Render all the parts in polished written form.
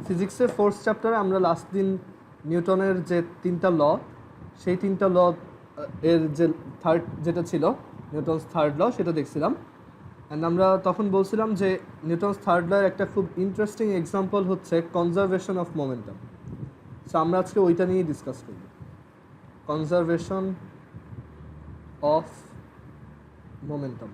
ফিজিক্সের ফোর্থ চ্যাপ্টারে আমরা লাস্ট দিন নিউটনের যে 3টা ল, সেই 3টা ল এর যে থার্ড যেটা ছিল নিউটনস থার্ড ল, সেটা দেখছিলাম। অ্যান্ড আমরা তখন বলছিলাম যে নিউটনস থার্ড লয়ের একটা খুব ইন্টারেস্টিং এক্সাম্পল হচ্ছে কনজারভেশন অফ মোমেন্টাম। সো আমরা আজকে ওইটা নিয়েই ডিসকাস করব, কনজারভেশন অফ মোমেন্টাম।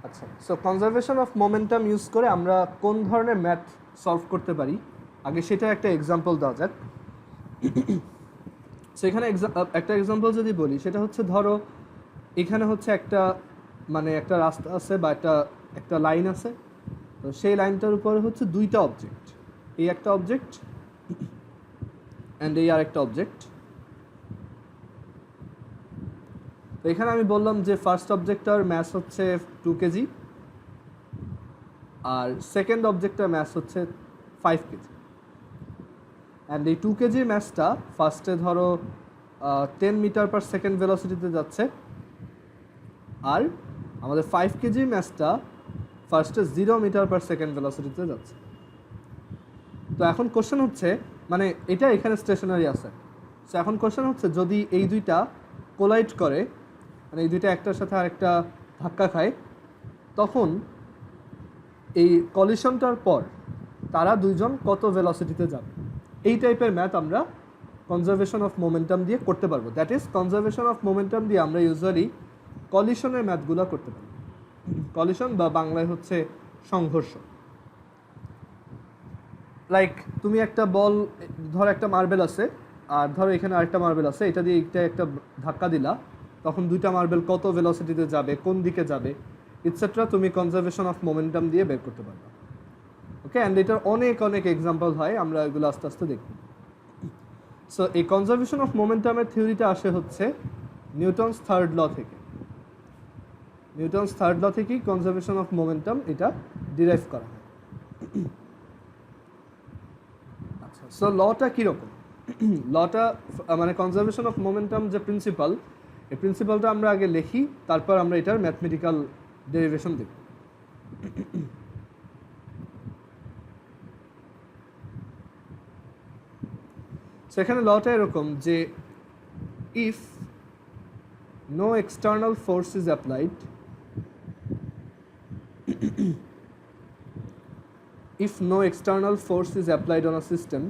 আচ্ছা, so conservation of momentum use করে আমরা কোন ধরনের ম্যাথ সলভ করতে পারি, আগে সেটা একটা এক্সাম্পল দেওয়া যাক। সো এখানে একটা এক্সাম্পল যদি বলি, সেটা হচ্ছে ধরো এখানে হচ্ছে একটা একটা রাস্তা আছে বা একটা লাইন আছে। তো সেই লাইনটার উপরে হচ্ছে দুইটা অবজেক্ট, এই একটা অবজেক্ট অ্যান্ড এই আর একটা অবজেক্ট। তো এখানে আমি বললাম যে ফার্স্ট অবজেক্টটার ম্যাস হচ্ছে 2 কেজি আর সেকেন্ড অবজেক্টটার ম্যাস হচ্ছে 5 কেজি। অ্যান্ড এই 2 কেজির ম্যাসটা ফার্স্টে ধরো 10 মিটার পার সেকেন্ড ভেলোসিটিতে যাচ্ছে, আর আমাদের 5 কেজির ম্যাসটা ফার্স্টে 0 মিটার পার সেকেন্ড ভেলোসিটিতে যাচ্ছে। তো এখন কোশ্চেন হচ্ছে, এটা এখানে স্টেশনারি আছে। সো এখন কোশ্চেন হচ্ছে, যদি এই দুইটা কোলাইড করে, এই দুইটা একটার সাথে আরেকটা ধাক্কা খায়, তখন এই কলিশনটার পর তারা দুইজন কত ভেলোসিটিতে যাবে। এই টাইপের ম্যাথ আমরা কনজারভেশন অফ মোমেন্টাম দিয়ে করতে পারবো। That is conservation of momentum দিয়ে আমরা ইউজুয়ালি কলিশনের ম্যাথগুলো করতে পারি। কলিশন বা বাংলায় হচ্ছে সংঘর্ষ। লাইক তুমি একটা বল, ধর একটা মার্বেল আছে আর ধরো এখানে আরেকটা মার্বেল আছে, এটা দিয়ে একটা ধাক্কা দিলা, তখন দুইটা মার্বেল কত ভেলোসিটিতে যাবে, কোন দিকে যাবে, ইটসেট্রা তুমি কনজারভেশন অফ মোমেন্টাম দিয়ে বের করতে পারবে। ওকে, অ্যান্ড এটার অনেক অনেক এক্সাম্পল হয়, আমরা এগুলো আস্তে আস্তে দেখব। সো এই কনজারভেশন অফ মোমেন্টামের থিওরিটা আসে হচ্ছে নিউটনস থার্ড ল থেকে। নিউটনস থার্ড ল থেকেই কনজারভেশন অফ মোমেন্টাম এটা ডিরাইভ করা হয়। আচ্ছা, সো লটা কীরকম? লটা কনজারভেশন অফ মোমেন্টাম যে প্রিন্সিপাল, এই প্রিন্সিপালটা আমরা আগে লিখি, তারপর আমরা এটার ম্যাথমেটিক্যাল ডেরিভেশন দেখব। সেখানে লটা এরকম যে if no external force is applied, if no external force is applied on a system,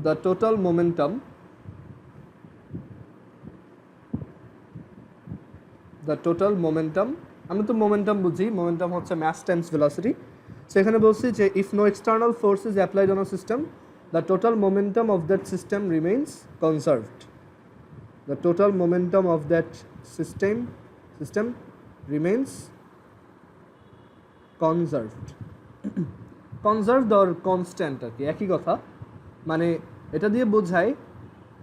the total momentum আমরা তো মোমেন্টাম বুঝি, মোমেন্টাম হচ্ছে mass times velocity। সেখানে বলছি যে if no external force is applied on a system, the total momentum of that system remains conserved. The total momentum of that system remains conserved. Conserved or constant আর কি একই কথা। এটা দিয়ে বোঝায়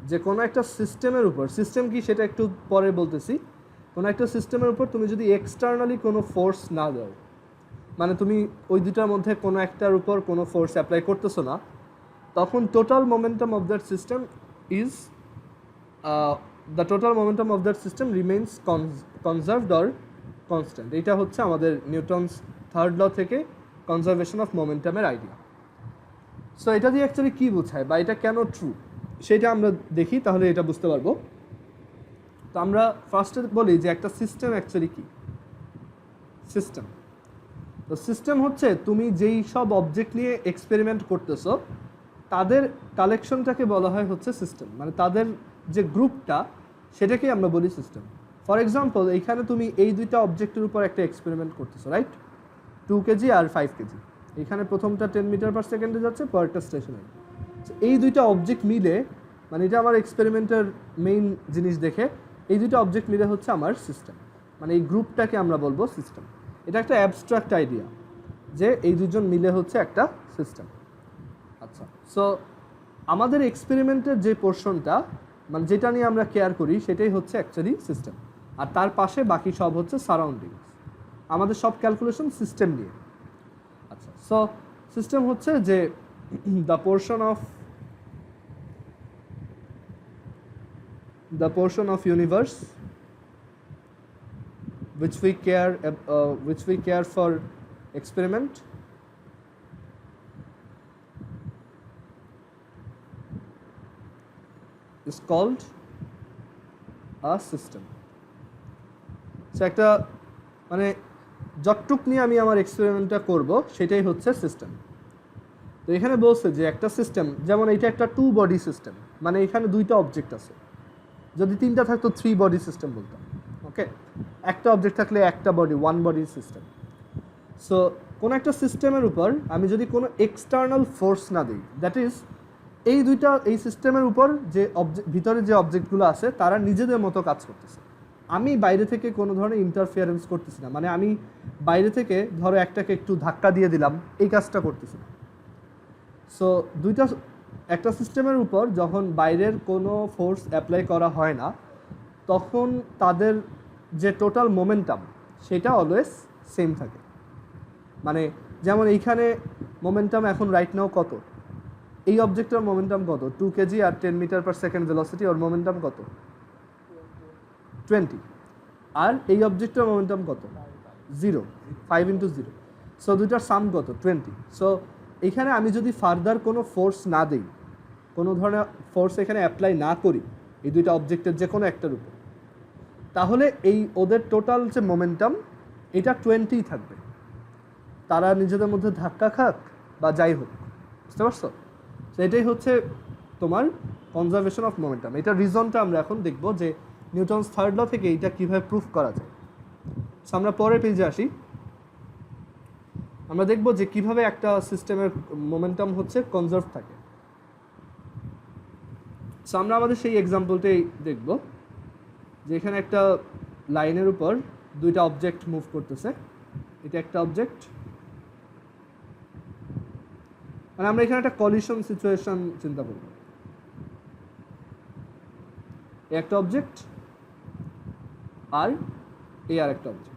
যে কোনো একটা সিস্টেমের উপর, সিস্টেম কি সেটা একটু পরে বলতেছি, কোনো একটা সিস্টেমের উপর তুমি যদি এক্সটার্নালি কোনো ফোর্স না দাও, তুমি ওই দুটার মধ্যে কোনো একটার উপর কোনো ফোর্স অ্যাপ্লাই করতেছো না, তখন total momentum of that system is the total momentum of that system remains conserved or constant. এটা হচ্ছে আমাদের নিউটনস থার্ড ল থেকে কনজারভেশন অফ মোমেন্টামের আইডিয়া। সো এটা দিয়ে অ্যাকচুয়ালি কী বোঝায় বা এটা কেন ট্রু সেটা আমরা দেখি, তাহলে এটা বুঝতে পারবো। তো আমরা ফার্স্টে বলি যে একটা সিস্টেম অ্যাকচুয়ালি কী। সিস্টেম, তো সিস্টেম হচ্ছে তুমি যেই সব অবজেক্ট নিয়ে এক্সপেরিমেন্ট করতেছো তাদের কালেকশনটাকে বলা হয় হচ্ছে সিস্টেম, তাদের যে গ্রুপটা সেটাকেই আমরা বলি সিস্টেম। ফর এক্সাম্পল, এইখানে তুমি এই দুইটা অবজেক্টের উপর একটা এক্সপেরিমেন্ট করতেছো, রাইট? 2 কেজি আর 5 কেজি। এখানে প্রথমটা 10 মিটার পার সেকেন্ডে যাচ্ছে, পরেরটা স্টেশনারি। এই দুইটা অবজেক্ট মিলে, এটা আমার এক্সপেরিমেন্টের মেইন জিনিস দেখে, এই দুইটা অবজেক্ট মিলে হচ্ছে আমার সিস্টেম, এই গ্রুপটাকে আমরা বলবো সিস্টেম। এটা একটা অ্যাবস্ট্রাক্ট আইডিয়া যে এই দুজন মিলে হচ্ছে একটা সিস্টেম। আচ্ছা, সো আমাদের এক্সপেরিমেন্টের যে পোর্শনটা যেটা নিয়ে আমরা কেয়ার করি সেটাই হচ্ছে অ্যাকচুয়ালি সিস্টেম, আর তার পাশে বাকি সব হচ্ছে সারাউন্ডিংস। আমাদের সব ক্যালকুলেশন সিস্টেম নিয়ে। আচ্ছা, সো সিস্টেম হচ্ছে যে the portion of universe which we care for experiment is called a system. So একটা মানে যতটুক নিয়ে আমি আমার এক্সপেরিমেন্টটা করব সেটাই হচ্ছে সিস্টেম। তো এখানে বলছে যে একটা সিস্টেম, যেমন এটা একটা 2 বডি সিস্টেম, মানে এখানে 2টা অবজেক্ট আছে। যদি 3টা থাকতো 3 বডি সিস্টেম বলতাম। ওকে, একটা অবজেক্ট থাকলে একটা বডি, 1 বডি সিস্টেম। সো কোনো একটা সিস্টেমের উপর আমি যদি কোনো এক্সটার্নাল ফোর্স না দিই, দ্যাট ইজ এই সিস্টেমের উপর যে ভিতরে যে অবজেক্টগুলো আছে তারা নিজেদের মতো কাজ করতেছে। আমি বাইরে থেকে কোনো ধরনের ইন্টারফিয়ারেন্স করতেছি না, মানে আমি বাইরে থেকে ধরো একটাকে একটু ধাক্কা দিয়ে দিলাম, এই কাজটা করতেছি না। সো একটা সিস্টেমের উপর যখন বাইরের কোনো ফোর্স অ্যাপ্লাই করা হয় না, তখন তাদের যে টোটাল মোমেন্টাম সেটা অলওয়েজ সেম থাকে। মানে যেমন এইখানে মোমেন্টাম এখন রাইট নাও কত, এই অবজেক্টের মোমেন্টাম কত, 2 কেজি আর 10 মিটার পার সেকেন্ড ভেলোসিটি, ওর মোমেন্টাম কত 20, আর এই অবজেক্টের মোমেন্টাম কত 0, 5 × 0। সো দুইটার সাম কত 20। সো এখানে আমি যদি ফার্দার কোনো ফোর্স না দিই, কোনো ধরনের ফোর্স এখানে অ্যাপ্লাই না করি এই দুইটা অবজেক্টের যে কোনো একটার উপর, তাহলে এই ওদের টোটাল যে মোমেন্টাম এটা 20 থাকবে, তারা নিজেদের মধ্যে ধাক্কা খাক বা যাই হোক। বুঝতে পারছো? তো এটাই হচ্ছে তোমার কনজারভেশন অফ মোমেন্টাম। এটা রিজনটা আমরা এখন দেখব যে নিউটনস থার্ড ল থেকে এটা কীভাবে প্রুফ করা যায়। সো আমরা পরের পেজে আসি। আমরা দেখব যে কিভাবে একটা সিস্টেমের মোমেন্টাম হচ্ছে কনজার্ভ থাকে। সো আমরা আমাদের সেই এক্সাম্পলটাই দেখব যে এখানে একটা লাইনের উপর 2টা অবজেক্ট মুভ করতেছে। এটা একটা অবজেক্ট, মানে আমরা এখানে একটা কলিশন সিচুয়েশন চিন্তা করব। একটা অবজেক্ট আর একটা অবজেক্ট।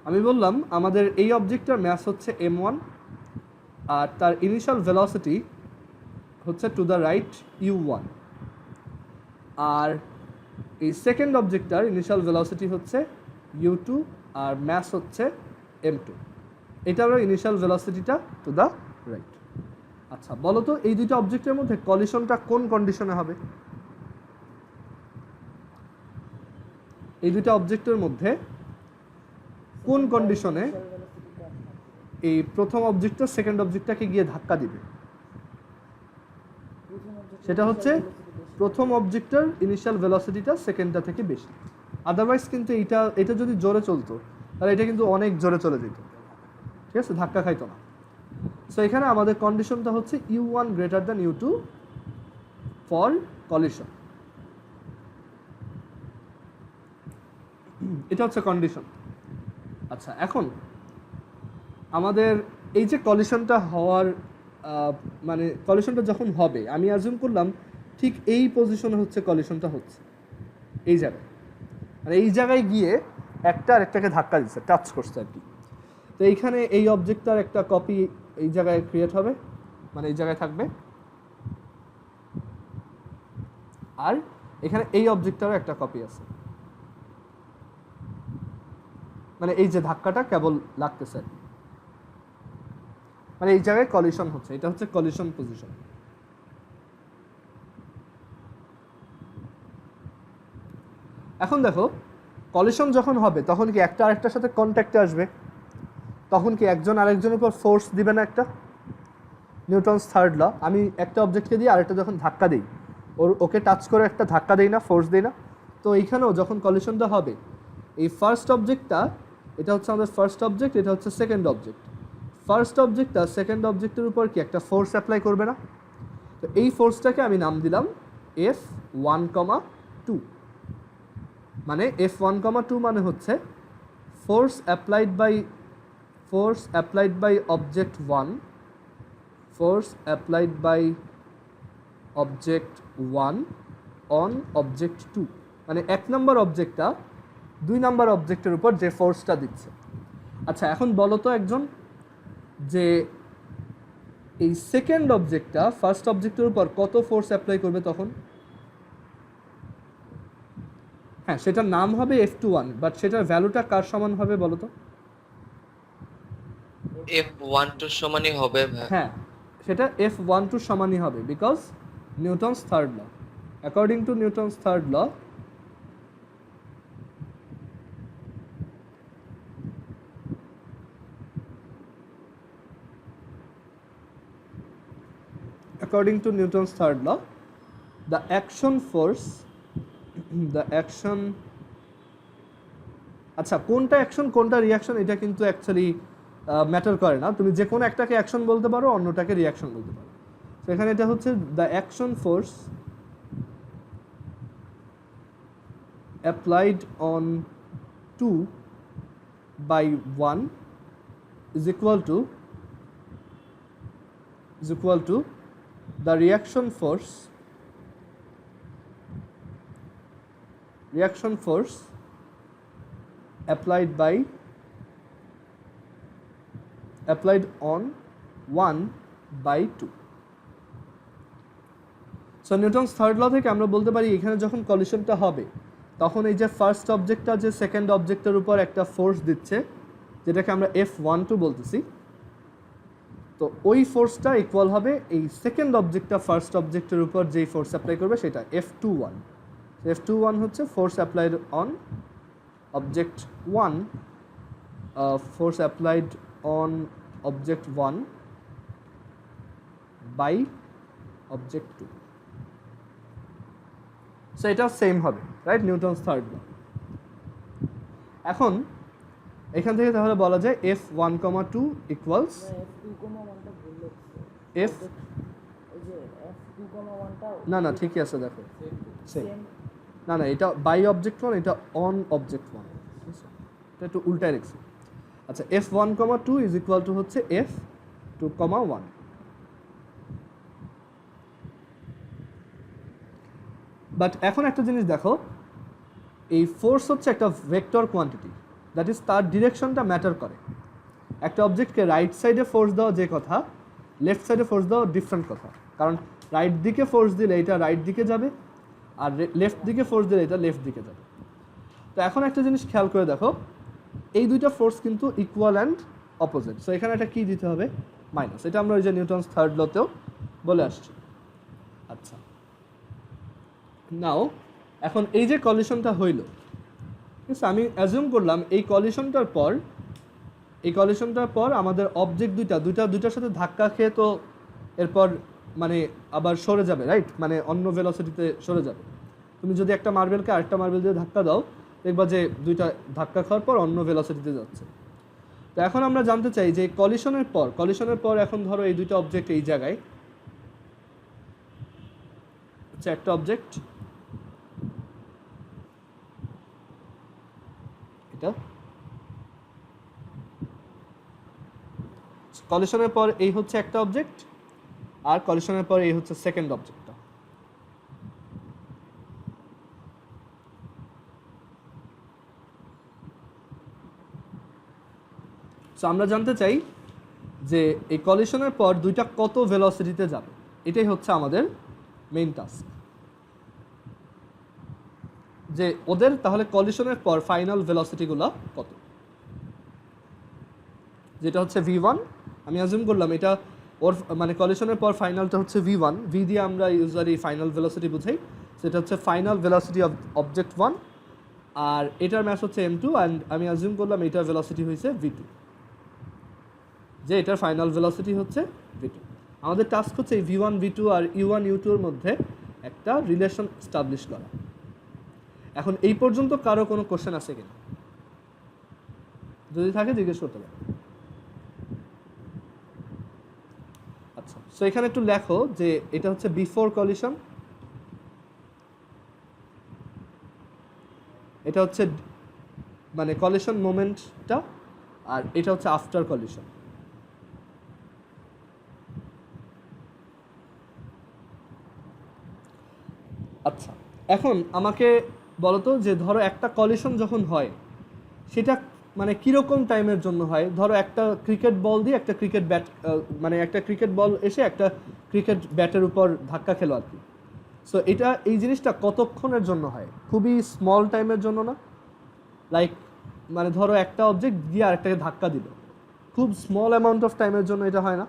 আমি বললাম আমাদের এই অবজেক্টটার ম্যাস হচ্ছে m1 আর তার ইনিশিয়াল ভেলোসিটি হচ্ছে টু দ্য রাইট u1, আর এই সেকেন্ড অবজেক্টটার ইনিশিয়াল ভেলোসিটি হচ্ছে u2 আর ম্যাস হচ্ছে m2। এটা হলো ইনিশিয়াল ভেলোসিটিটা টু দ্য রাইট। আচ্ছা বলো তো এই দুইটা অবজেক্টের মধ্যে কলিশনটা কোন কন্ডিশনে হবে? এই দুইটা অবজেক্টের মধ্যে কোন কন্ডিশনে এই প্রথম অবজেক্টটা সেকেন্ড অবজেক্টটাকে গিয়ে ধাক্কা দিবে? সেটা হচ্ছে প্রথম অবজেক্টের ইনিশিয়াল ভেলোসিটিটা সেকেন্ডটা থেকে বেশি। আদারওয়াইজ কিন্তু এটা যদি জোরে চলতো তাহলে এটা কিন্তু অনেক জোরে চলে যেত, ঠিক আছে, ধাক্কা খাইতো না। সো এখানে আমাদের কন্ডিশনটা হচ্ছে u1 greater than u2 for collision. এটা হচ্ছে কন্ডিশন। আচ্ছা এখন আমাদের এই যে কলিশনটা হওয়ার মানে কলিশনটা যখন হবে, আমি অ্যাজিউম করলাম ঠিক এই পজিশনে হচ্ছে কলিশনটা হচ্ছে, এই জায়গায়, মানে এই জায়গায় গিয়ে একটা আরেকটাকে ধাক্কা দিচ্ছে, টাচ করছে আর কি। তো এইখানে এই অবজেক্টটার একটা কপি এই জায়গায় ক্রিয়েট হবে, মানে এই জায়গায় থাকবে, আর এখানে এই অবজেক্টটারও একটা কপি আছে, মানে এই যে ধাক্কাটা কেবল লাগতেছে, মানে এই জায়গায় কলিশন হচ্ছে, এটা হচ্ছে কলিশন পজিশন। এখন দেখো কলিশন যখন হবে তখন কি একটা আরেকটার সাথে কন্ট্যাক্টে আসবে, তখন কি একজন আরেকজনের উপর ফোর্স দিবে না একটা? নিউটনস থার্ড ল, আমি একটা অবজেক্টকে দিয়ে আরেকটা যখন ধাক্কা দিই, ওকে টাচ করে একটা ধাক্কা দেই না, ফোর্স দেই না? তো এইখানেও যখন কলিশনটা হবে এই ফার্স্ট অবজেক্টটা, এটা হচ্ছে আমাদের ফার্স্ট অবজেক্ট, এটা হচ্ছে সেকেন্ড অবজেক্ট, ফার্স্ট অবজেক্টটা সেকেন্ড অবজেক্টের উপর কি একটা ফোর্স অ্যাপ্লাই করবে না? তো এই ফোর্সটাকে আমি নাম দিলাম F1,2, মানে F1,2 মানে হচ্ছে force applied by object 1, force applied by object 1 on object 2, মানে 1 নম্বর অবজেক্টটা 2 নম্বর অবজেক্টের উপর যে ফোর্সটা দিচ্ছে। আচ্ছা এখন বলো তো একজন, যে এই সেকেন্ড অবজেক্টটা ফার্স্ট অবজেক্টের উপর কত ফোর্স অ্যাপ্লাই করবে তখন। হ্যাঁ, সেটার নাম হবে F21, বাট সেটার ভ্যালুটা কার সমান হবে বলো তো? F12 সমানই হবে ভাই। হ্যাঁ, সেটা F12 সমানই হবে, because Newton's third law. According to Newton's third law, according to Newton's third law, the action force, the action, আচ্ছা কোনটা অ্যাকশন কোনটা রিয়াকশন এটা কিন্তু অ্যাকচুয়ালি ম্যাটার করে না, তুমি যে কোনো একটাকে অ্যাকশন বলতে পারো, অন্যটাকে রিয়াকশন বলতে পারো। তো এখানে এটা হচ্ছে the action force applied on 2/1 is equal to the reaction force applied on 1/2. So Newton's third law থেকে আমরা বলতে পারি এখানে যখন কলিশনটা হবে তখন এই যে ফার্স্ট অবজেক্টটা যে সেকেন্ড অবজেক্টের উপর একটা ফোর্স দিচ্ছে, যেটাকে আমরা F12 বলতেছি, তো ওই ফোর্সটা ইকুয়াল হবে এই সেকেন্ড অবজেক্টটা ফার্স্ট অবজেক্টের উপর যেই ফোর্স অ্যাপ্লাই করবে সেটা F21. F21 হচ্ছে force applied on object 1, force applied on object 1 by object 2. So এটা সেম হবে, রাইট, নিউটনস থার্ড ল। এখন এখান থেকে তাহলে বলা যায় F1,2 ইকুয়ালস F, না না ঠিকই আছে, দেখো সেম, না না এটা বাই অবজেক্ট 1, এটা অন অবজেক্ট 1, এটা একটু উল্টায় লিখছি। আচ্ছা, F1,2 ইজ ইকুয়াল টু হচ্ছে F2,1। বাট এখন একটা জিনিস দেখো, এই ফোর্স হচ্ছে একটা ভেক্টর কোয়ান্টিটি, দ্যাট ইজ তার ডিরেকশনটা ম্যাটার করে। একটা অবজেক্টকে রাইট সাইডে ফোর্স দেওয়া যে কথা, লেফট সাইডে ফোর্স দেওয়া ডিফারেন্ট কথা, কারণ রাইট দিকে ফোর্স দিলে এটা রাইট দিকে যাবে, আর লেফট দিকে ফোর্স দিলে এটা লেফট দিকে যাবে। তো এখন একটা জিনিস খেয়াল করে দেখো, এই দুইটা ফোর্স কিন্তু ইকুয়াল অ্যান্ড অপোজিট, সো এখানে একটা কি দিতে হবে, মাইনাস। এটা আমরা ওই যে নিউটনস থার্ড লতেও বলে আসছি। আচ্ছা, নাও এখন এই যে কলিশনটা হইল, ঠিক আছে, আমি অ্যাজিউম করলাম এই কলিশনটার পর আমাদের অবজেক্ট দুইটার সাথে ধাক্কা খেয়ে তো এরপর মানে আবার সরে যাবে, রাইট, মানে অন্য ভেলোসিটিতে সরে যাবে। তুমি যদি একটা মার্বেলকে আরেকটা মার্বেল দিয়ে ধাক্কা দাও, দেখবা যে দুইটা ধাক্কা খাওয়ার পর অন্য ভেলোসিটিতে যাচ্ছে। তো এখন আমরা জানতে চাই যে কলিশনের পর এখন ধরো এই দুইটা অবজেক্ট এই জায়গায়, আচ্ছা একটা অবজেক্ট এটা, কলিশনের পর এই হচ্ছে একটা অবজেক্ট, আর কলিশনের পর এই হচ্ছে সেকেন্ড অবজেক্টটা। সো আমরা জানতে চাই যে এই কলিশনের পর দুইটা কত ভেলোসিটিতে যাবে, এটাই হচ্ছে আমাদের মেইন টাস্ক, যে ওদের তাহলে কলিশনের পর ফাইনাল ভেলোসিটিগুলো কত। যেটা হচ্ছে V1, আমি অ্যাজিউম করলাম এটা ওর মানে কলিশনের পর ফাইনালটা হচ্ছে V1, V দিয়ে আমরা ইউজুয়ালি ফাইনাল ভেলোসিটি বুঝাই, সেটা হচ্ছে ফাইনাল ভেলোসিটি অফ অবজেক্ট 1, আর এটার ম্যাস হচ্ছে M2, অ্যান্ড আমি অ্যাজিউম করলাম এটার ভেলোসিটি হয়েছে V2, যে এটার ফাইনাল ভেলোসিটি হচ্ছে V2। আমাদের টাস্ক হচ্ছে এই V1 V2 আর U1 U2 এর মধ্যে একটা রিলেশন এস্টাবলিশ করা। এখন এই পর্যন্ত কারো কোনো কোশ্চেন আছে কিনা? যদি থাকে জিজ্ঞেস করতে পারো। আচ্ছা, সো এখানে একটু লেখো যে এটা হচ্ছে বিফোর কলিশন, এটা হচ্ছে মানে কলিশন মোমেন্টটা, আর এটা হচ্ছে আফটার কলিশন। আচ্ছা, এখন আমাকে বলো তো যে ধরো একটা কলিশন যখন হয় সেটা মানে কীরকম টাইমের জন্য হয়, ধরো একটা ক্রিকেট বল দিয়ে একটা ক্রিকেট ব্যাট, মানে একটা ক্রিকেট বল এসে একটা ক্রিকেট ব্যাটের উপর ধাক্কা খেলো আর কি। সো এটা এই জিনিসটা কতক্ষণের জন্য হয়? খুবই স্মল টাইমের জন্য না? লাইক মানে ধরো একটা অবজেক্ট গিয়ে আরেকটাকে ধাক্কা দিল, খুব স্মল অ্যামাউন্ট অফ টাইমের জন্য এটা হয় না,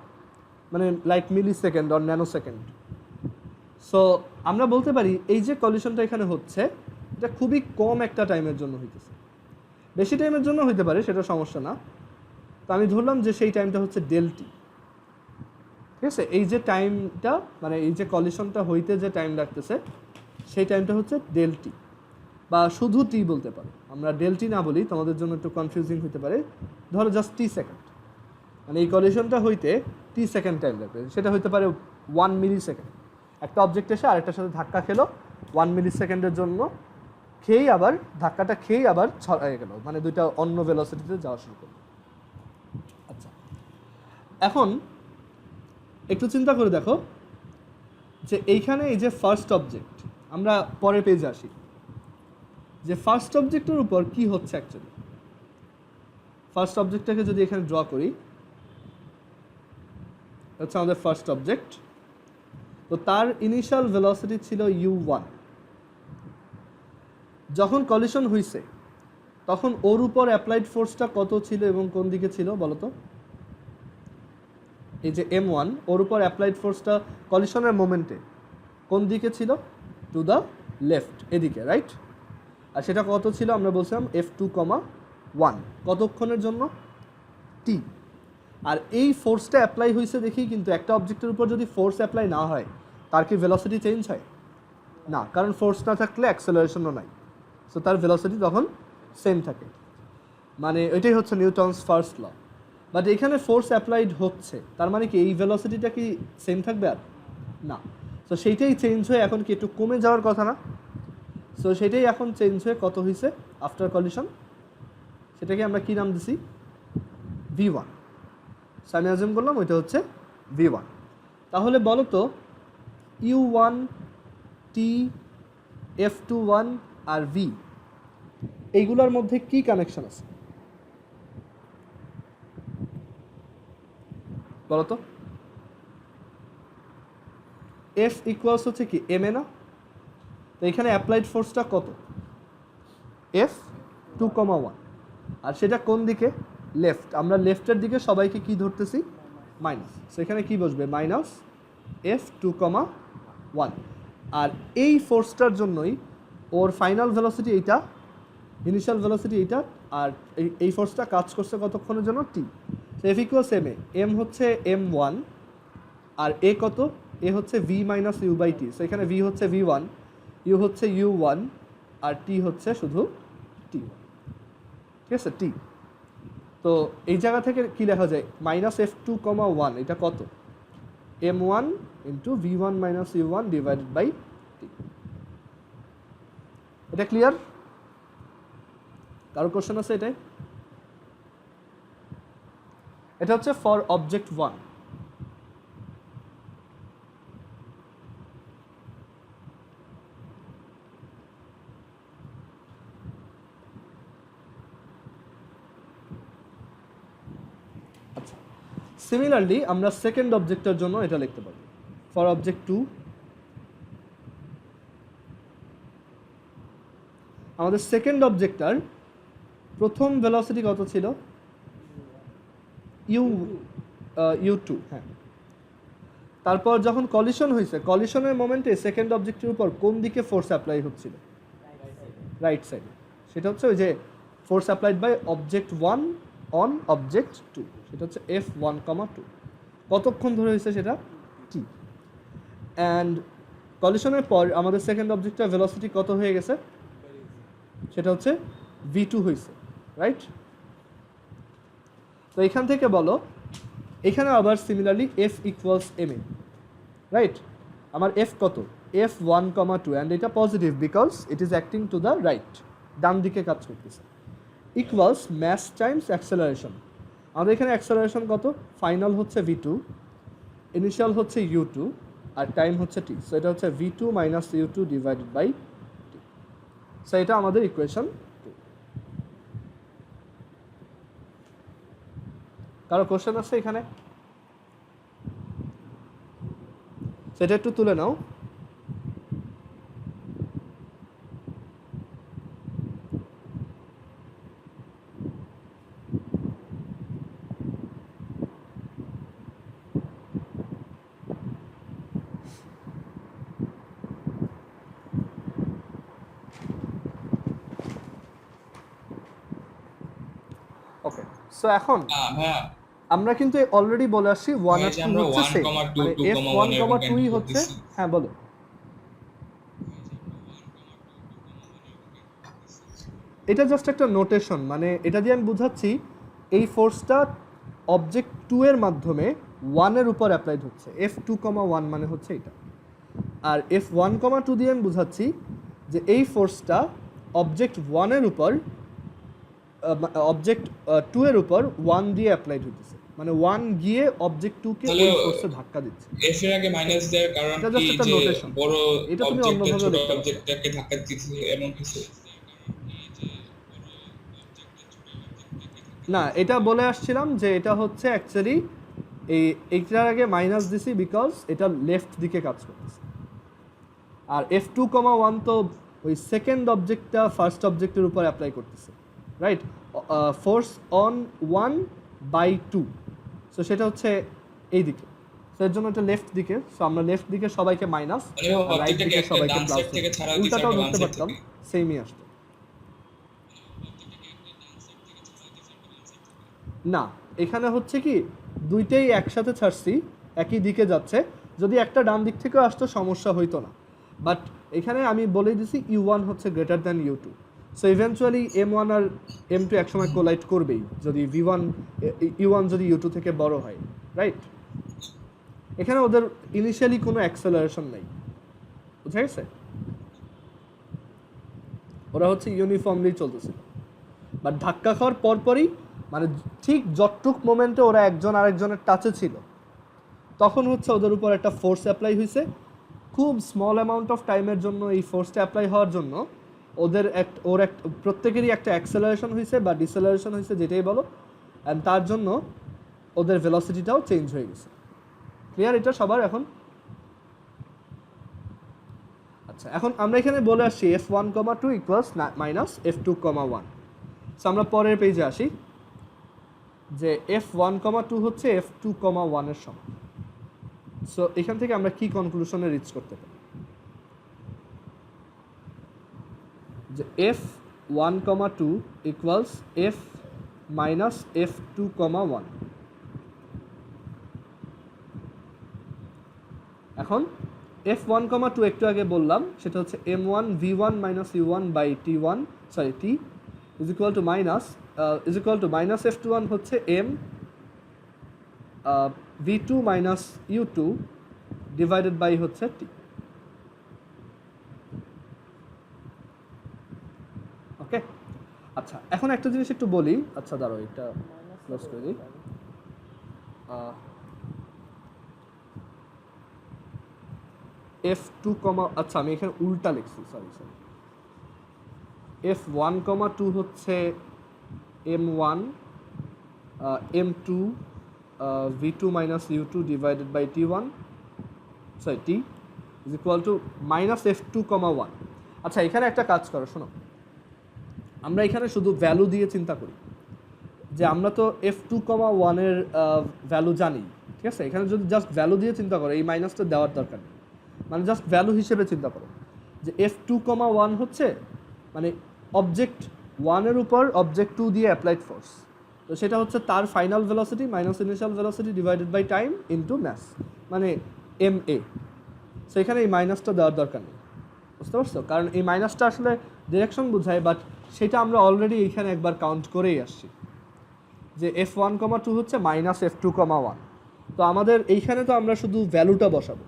মানে like millisecond or nanosecond. So আমরা বলতে পারি এই যে কলিশনটা এখানে হচ্ছে এটা খুবই কম একটা টাইমের জন্য হইতেছে। বেশি টাইমের জন্য হইতে পারে, সেটা সমস্যা না। তো আমি ধরলাম যে সেই টাইমটা হচ্ছে ডেলটি, ঠিক আছে? এই যে টাইমটা মানে এই যে কলিশনটা হইতে যে টাইম লাগতেছে সেই টাইমটা হচ্ছে ডেলটি, বা শুধু টি বলতে পারো, আমরা ডেলটি না বলি, তোমাদের জন্য একটু কনফিউজিং হতে পারে। ধরো জাস্ট টি সেকেন্ড, মানে এই কলিশনটা হইতে টি সেকেন্ড টাইম লাগবে, সেটা হইতে পারে 1 মিলি সেকেন্ড। একটা অবজেক্ট এসে আরেকটার সাথে ধাক্কা খেলো 1 মিলি সেকেন্ডের জন্য, খেয়েই আবার ধাক্কাটা খেয়েই আবার ছড়িয়ে গেল, মানে দুইটা অন্য ভেলোসিটিতে যাওয়া শুরু করলো। আচ্ছা, এখন একটু চিন্তা করে দেখো যে এইখানে এই যে ফার্স্ট অবজেক্ট, আমরা পরের পেজে আসি, যে ফার্স্ট অবজেক্টের উপর কি হচ্ছে অ্যাকচুয়ালি। ফার্স্ট অবজেক্টটাকে যদি এখানে ড্র করি, হচ্ছে আমাদের ফার্স্ট অবজেক্ট, তো তার ইনিশিয়াল ভেলোসিটি ছিল u1। যখন কলিশন হইছে তখন ওর উপর অ্যাপ্লাইড ফোর্সটা কত ছিল এবং কোন দিকে ছিল বলো তো? এই যে m1, ওর উপর অ্যাপ্লাইড ফোর্সটা কলিশনের মোমেন্টে কোন দিকে ছিল? টু দ্য লেফট, এদিকে, রাইট? আর সেটা কত ছিল? আমরা বলছিলাম f2,1। কতক্ষণের জন্য? t। আর এই ফোর্সটা অ্যাপ্লাই হয়েছে দেখেই কিন্তু একটা অবজেক্টের উপর যদি ফোর্স অ্যাপ্লাই না হয় তার কি ভেলোসিটি চেঞ্জ হয়? না, কারণ ফোর্স না থাকলে অ্যাক্সেলারেশনও নাই, সো তার ভেলোসিটি তখন সেম থাকে। মানে এটাই হচ্ছে নিউটনস ফার্স্ট ল। বাট এখানে ফোর্স অ্যাপ্লাইড হচ্ছে, তার মানে কি এই ভেলোসিটিটা কি সেম থাকবে? আর না। সো সেইটাই চেঞ্জ হয়ে এখন কি একটু কমে যাওয়ার কথা না? সো সেটাই এখন চেঞ্জ হয়ে কত হয়েছে আফটার কলিশন, সেটাকে আমরা কি নাম দিছি? v1। সো আমি অ্যাজিউম করলাম ওইটা হচ্ছে v1। তাহলে বলো তো u1, t, f21 আর v, এইগুলোর মধ্যে কি কানেকশন আছে বলো তো? f ইকুয়ালস হচ্ছে কি m এ না? তো এখানে অ্যাপ্লাইড ফোর্সটা কত? f2,1। আর সেটা কোন দিকে? লেফট। আমরা লেফটের দিকে সবাইকে কি ধরতেছি? মাইনাস। সেখানে কি বসবে? Minus f2,1। আর এই ফোর্সটার জন্যই ওর ফাইনাল ভেলোসিটি এইটা, ইনিশিয়াল ভেলোসিটি এইটা, আর এই ফোর্সটা কাজ করছে কতক্ষণের জন্য? T. So F equals M A, M হচ্ছে m1 আর এ কত? এ হচ্ছে v minus U by T. So এখানে v হচ্ছে v1, ইউ হচ্ছে u1 আর টি হচ্ছে শুধু টি, ঠিক আছে? টি। তো এই জায়গা থেকে কি লেখা যায়? মাইনাস f2,1, এটা কত? m1 into v1 minus u1 divided by T. এটা ক্লিয়ার? কারো কোশ্চেন আছে এটাই? এটা হচ্ছে ফর অবজেক্ট 1। আচ্ছা, সিমিলারলি আমরা সেকেন্ড অবজেক্টের জন্য এটা লিখতে পারি। ফর অবজেক্ট 2 আমাদের সেকেন্ড অবজেক্টটার প্রথম ভেলোসিটি কত ছিল? u2, হ্যাঁ। তারপর যখন কলিশন হয়েছে, কলিশনের মোমেন্টে সেকেন্ড অবজেক্টের উপর কোন দিকে ফোর্স অ্যাপ্লাই হচ্ছিল? রাইট সাইডে। সেটা হচ্ছে ওই যে force applied by object 1 on object 2, সেটা হচ্ছে f1,2। কতক্ষণ ধরে হয়েছে সেটা? t। অ্যান্ড কলিশনের পর আমাদের সেকেন্ড অবজেক্টের ভেলোসিটি কত হয়ে গেছে? সেটা হচ্ছে v2 হয়েছে, রাইট? তো এখান থেকে বলো, এখানে আবার similarly f equals m a, right? আমার f কত? f1,2, অ্যান্ড এটা positive because it is acting to the right, ডান দিকে কাজ করতেছে, ইকুয়ালস ম্যাস টাইমস অ্যাক্সেলারেশন। আমাদের এখানে অ্যাক্সেলারেশন কত? ফাইনাল হচ্ছে v2, ইনিশিয়াল হচ্ছে u2 আর টাইম হচ্ছে t। সো এটা হচ্ছে v2 minus u2 divided by t। So এটা আমাদের ইকুয়েশন 2। কারো কোশ্চেন আছে এখানে? সেটা একটু তুলে নাও। ওকে, সো এখন ভাইয়া আমরা কিন্তু অলরেডি বলে আসছি 1 আর যে 2 আমরা হচ্ছে 1, সেম, 2, মানে 2, f 1, 1 এরকম 2ই ক্যান্সেল হচ্ছে, করতেছি। হ্যাঁ বলো। এটা জাস্ট একটা নোটেশন, মানে এটা দিয়ে আমি বুঝাচ্ছি এই ফোর্সটা অবজেক্ট 2 এর মাধ্যমে 1 এর উপর অ্যাপ্লাইড হচ্ছে, f2, 1 মানে হচ্ছে এটা। আর f1, 2 দিয়ে আমি বুঝাচ্ছি যে এই ফোর্সটা অবজেক্ট 1 এর উপর অবজেক্ট 2 এর উপর 1 দিয়ে অ্যাপ্লাইড হইতেছে, মানে 1 গিয়ে অবজেক্ট 2 কে তাহলে ওই ফোর্সে ধাক্কা দিচ্ছে। এফ এর আগে মাইনাস দেওয়ার কারণ এটা কি জাস্ট একটা যে নোটেশন, বড় এটা তুমি অবজেক্টে অন্যভাবেও ছোট লিখতে পারো। অবজেক্টটাকে ধাক্কা দিচ্ছে এমন কিছু? না, এটা বলে আসছিলাম যে এটা হচ্ছে অ্যাকচুয়ালি এইটার আগে মাইনাস দিছি বিকজ এটা লেফট দিকে কাজ করতেছে। আর f2, 1 তো ওই সেকেন্ড অবজেক্টটা ফার্স্ট অবজেক্টের উপর অ্যাপ্লাই করতেছে, রাইট? ফোর্স অন 1/2, সো সেটা হচ্ছে এই দিকে, সো এর জন্য এটা লেফট দিকে, সো আমরা লেফট দিকে সবাইকে মাইনাস, মানে আর রাইট অবজেক্টটাকে দিকে একটা সবাইকে ডান প্লাস। সাইড থেকে ছাড়া দিছে উল্টাটাও একটা বাম ধরতে সাইড পারতাম, থেকে। সেমই আসতো। না, এখানে হচ্ছে কি দুইটাই একসাথে ছাড়ছি, একই দিকে যাচ্ছে, যদি একটা ডান দিক থেকেও আসতো সমস্যা হইতো না, বাট এখানে আমি বলে দিছি u1 হচ্ছে greater than u2, so eventually m1 আর m2 একসময় কোলাইড করবেই যদি v1 u1 যদি u2 থেকে বড় হয়, রাইট? এখানে ওদের ইনিশিয়ালি কোনো অ্যাক্সেলারেশন নেই, বুঝা গেছে? ওরা হচ্ছে ইউনিফর্মলি চলতেছিল, বাট ধাক্কা খাওয়ার পরপরই, মানে ঠিক যতটুক মোমেন্টে ওরা একজন আরেকজনের টাচে ছিল, তখন হচ্ছে ওদের উপর একটা ফোর্স অ্যাপ্লাই হয়েছে। খুব স্মল অ্যামাউন্ট অফ টাইমের জন্য এই ফোর্সটা অ্যাপ্লাই হওয়ার জন্য ওদের প্রত্যেকেরই একটা অ্যাক্সেলারেশন হয়েছে বা ডিসেলারেশন হয়েছে, যেটাই বলো, অ্যান্ড তার জন্য ওদের ভেলোসিটিটাও চেঞ্জ হয়ে গেছে। ক্লিয়ার এটা সবার এখন? আচ্ছা, এখন আমরা এখানে বলে আসছি f1, 2 equals minus f2, 1, so আমরা পরের পেজে আসি যে f1, 2 হচ্ছে f2, 1 এর সমান। সো এখান থেকে আমরা কি কনক্লুশনে রিচ করতে পারি যে f1, 2 equals f minus f2, 1। এখন f1, 2 একটু আগে বললাম সেটা হচ্ছে m1 v1 minus u1 by t1, sorry t is equal to minus f21 হচ্ছে m v2 minus u2 divided by হচ্ছে t। ওকে, আচ্ছা এখন একটা জিনিস একটু বলি, আচ্ছা দাঁড়াও এটা ক্লোজ করে দিই। f2, আচ্ছা আমি এখানে উল্টা লিখছি, সরি f1, 2 হচ্ছে m1 m2 v2 minus u2 divided by t1, sorry t is equal to minus f2, 1। আচ্ছা এখানে একটা কাজ করো, শোনো, আমরা এখানে শুধু ভ্যালু দিয়ে চিন্তা করি যে আমরা তো f2, 1 এর ভ্যালু জানি, ঠিক আছে? এখানে যদি জাস্ট ভ্যালু দিয়ে চিন্তা করো, এই মাইনাসটা দেওয়ার দরকার নেই, মানে জাস্ট ভ্যালু হিসেবে চিন্তা করো যে f2, 1 হচ্ছে মানে অবজেক্ট 1 এর উপর অবজেক্ট 2 দিয়ে অ্যাপ্লাইড ফোর্স, তো সেটা হচ্ছে তার final velocity minus initial velocity divided by time into mass, মানে ma। সো এখানে এই মাইনাসটা দেওয়ার দরকার নেই, বুঝতে পারছো? কারণ এই মাইনাসটা আসলে ডিরেকশন বোঝায়, বাট সেটা আমরা অলরেডি এইখানে একবার কাউন্ট করেই আসছি যে f1, 2 হচ্ছে মাইনাস f2, 1। তো আমাদের এইখানে তো আমরা শুধু ভ্যালুটা বসাবো,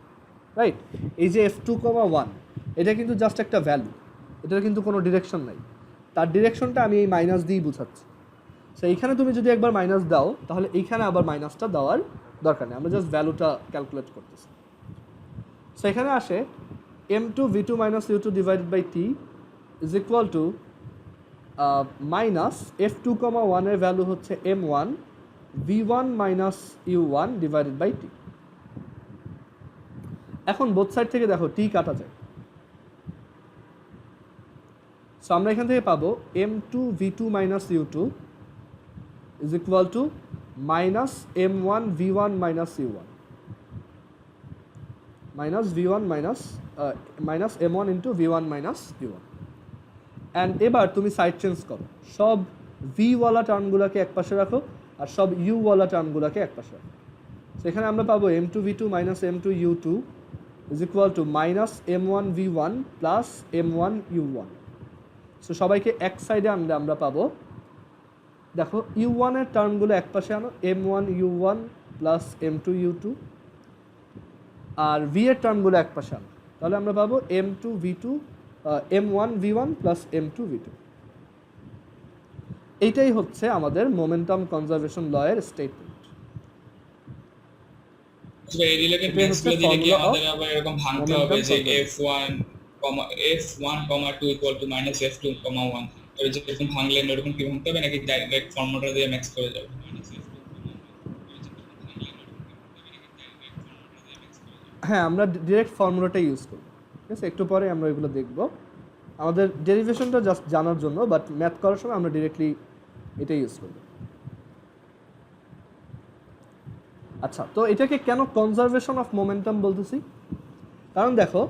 রাইট? এই যে f2, 1 এটা কিন্তু জাস্ট একটা ভ্যালু, এটার কিন্তু কোনো ডিরেকশন নাই, তার ডিরেকশনটা আমি এই মাইনাস দিয়েই বুঝাচ্ছি। সো এইখানে তুমি যদি একবার মাইনাস দাও তাহলে এইখানে আবার মাইনাসটা দেওয়ার দরকার নেই, আমরা জাস্ট ভ্যালুটা ক্যালকুলেট করতেছি। সো এখানে আসে m2 v2 minus u2 divided by t is equal to minus f2, 1 এর ভ্যালু হচ্ছে m1 v1 minus u1 divided by টি। এখন বোথ সাইড থেকে দেখো টি কাটা যায়, সো আমরা এখান থেকে পাবো m2 v2 minus u2 is equal to minus m1 v1 minus u1 minus v1 minus m1 into v1 minus u1। And এবার তুমি সাইড চেঞ্জ করো, সব ভিওয়ালা টার্মগুলোকে এক পাশে রাখো আর সব ইউওয়ালা টার্মগুলোকে এক পাশে রাখো। সেখানে আমরা পাবো m2 v2 minus m2 u2 is equal to minus m1 v1 plus m1 u1। So সবাইকে এক সাইডে আনলে আমরা পাবো, দেখো u1 এর টার্মগুলো এক পাশে আনো, m1 u1 plus m2 u2, আর v এর টার্মগুলো এক পাশে আনো, তাহলে আমরা পাবো m2 v2 m1 v1 plus m2 v2। এইটাই হচ্ছে আমাদের মোমেন্টাম কনজারভেশন ল এর স্টেটমেন্ট। এই রিলেটেড ম্যাথসগুলো দিলে কি আমাদের আবার এরকম ভাঙতে হবে যে f1 2 equal to minus f2 1, এই যে এরকম ভাঙলে এরকম কি ভাঙতে হবে নাকি ডাইরেক্ট ফর্মুলা দিয়ে ম্যাক্স করে যাবে? হ্যাঁ, আমরা ডিরেক্ট ফর্মুলাটা ইউজ করব, ঠিক আছে? একটু পরে আমরা এগুলো দেখব, আমাদের ডেরিভেশনটা জাস্ট জানার জন্য, বাট ম্যাথ করার সময় আমরা ডিরেক্টলি এটা ইউজ করব। আচ্ছা, তো এটাকে কেন কনজারভেশন অফ মোমেন্টাম বলতেছি? কারণ দেখো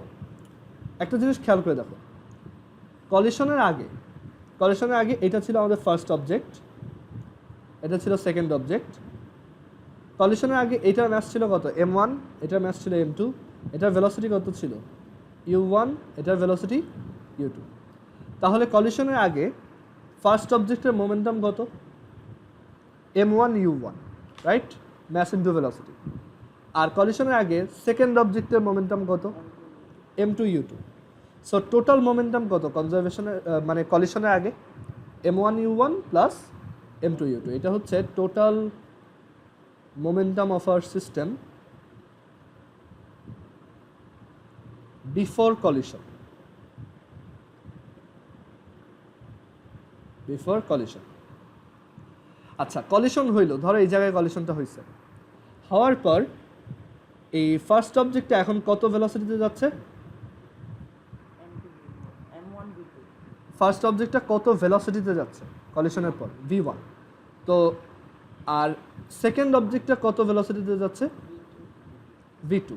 একটা জিনিস খেয়াল করে দেখো, কলিশনের আগে এটা ছিল আমাদের ফার্স্ট অবজেক্ট, এটা ছিল সেকেন্ড অবজেক্ট। কলিশনের আগে এটার ম্যাস ছিল কত? m1, এটার ম্যাস ছিল m2, এটার ভেলোসিটি কত ছিল? u1, এটার ভেলোসিটি u2। তাহলে কলিশনের আগে ফার্স্ট অবজেক্টের মোমেন্টাম কত? m1 u1, right? Mass into velocity. আর কলিশনের আগে সেকেন্ড অবজেক্টের মোমেন্টাম কত? m2 u2। So total momentum কত কনজারভেশনের মানে কলিশনের আগে? m1 u1 plus m2 u2। এটা হচ্ছে total momentum of our system before collision. আচ্ছা, কলিশন হইল, ধরো এই জায়গায় কলিশনটা হয়েছে, হওয়ার পর এই ফার্স্ট অবজেক্টটা এখন কত ভেলোসিটিতে যাচ্ছে? ফার্স্ট অবজেক্টটা কত ভেলোসিটিতে যাচ্ছে কলিশনের পর? v1। তো আর সেকেন্ড অবজেক্টটা কত ভেলোসিটিতে যাচ্ছে? v2।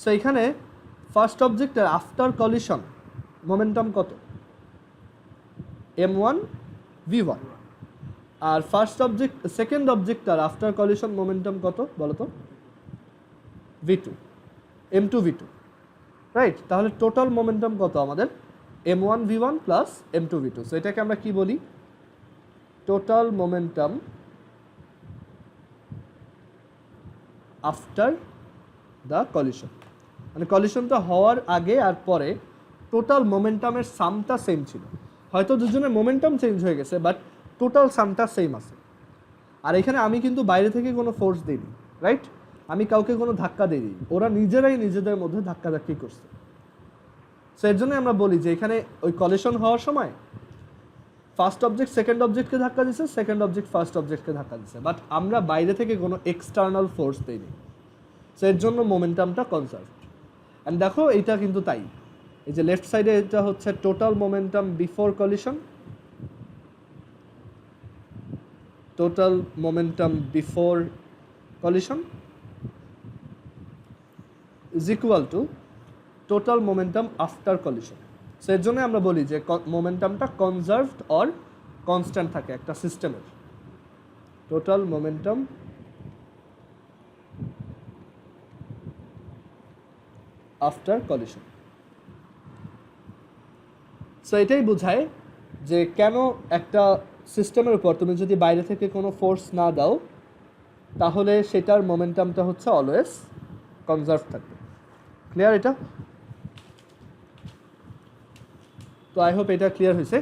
সো এখানে ফার্স্ট অবজেক্টের আফটার কলিশন মোমেন্টাম কত? m1 v1। আর সেকেন্ড অবজেক্টটার আফটার কলিশন মোমেন্টাম কত বলো তো? v2, m2 v2, right? তাহলে টোটাল মোমেন্টাম কত আমাদের? m1 v1 plus m2 v2। So এটাকে আমরা কি বলি? Total momentum after the collision. মানে কলিশনটা হওয়ার আগে আর পরে টোটাল মোমেন্টামের সামটা সেম ছিল, হয়তো দুজনের মোমেন্টাম চেঞ্জ হয়ে গেছে, বাট টোটাল সামটা সেম আছে। আর এখানে আমি কিন্তু বাইরে থেকে কোনো ফোর্স দিইনি, রাইট? আমি কাউকে কোনো ধাক্কা দিইনি, ওরা নিজেরাই নিজেদের মধ্যে ধাক্কাধাক্কি করছে। সো এর জন্য আমরা বলি যে এখানে ওই কলিশন হওয়ার সময় ফার্স্ট অবজেক্ট সেকেন্ড অবজেক্টকে ধাক্কা দিচ্ছে, সেকেন্ড অবজেক্ট ফার্স্ট অবজেক্টকে ধাক্কা দিচ্ছে, বাট আমরা বাইরে থেকে কোনো এক্সটার্নাল ফোর্স দিইনি। সো এর জন্য মোমেন্টামটা কনজার্ভড। অ্যান্ড দেখো এইটা কিন্তু তাই, এই যে লেফট সাইডে এটা হচ্ছে total momentum before collision, total momentum before collision is equal two total momentum after collision. So এর জন্য আমরা বলি যে মোমেন্টামটা কনজার্ভড অর কনস্ট্যান্ট থাকে একটা সিস্টেমের। Total momentum after collision. So এটাই বোঝায় যে কেন একটা সিস্টেমের উপর তুমি যদি বাইরে থেকে কোনো ফোর্স না দাও তাহলে সেটার মোমেন্টামটা হচ্ছে অলওয়েজ কনজার্ভ থাকবে। ক্লিয়ার এটা? তো আই হোপ এটা ক্লিয়ার হয়েছে।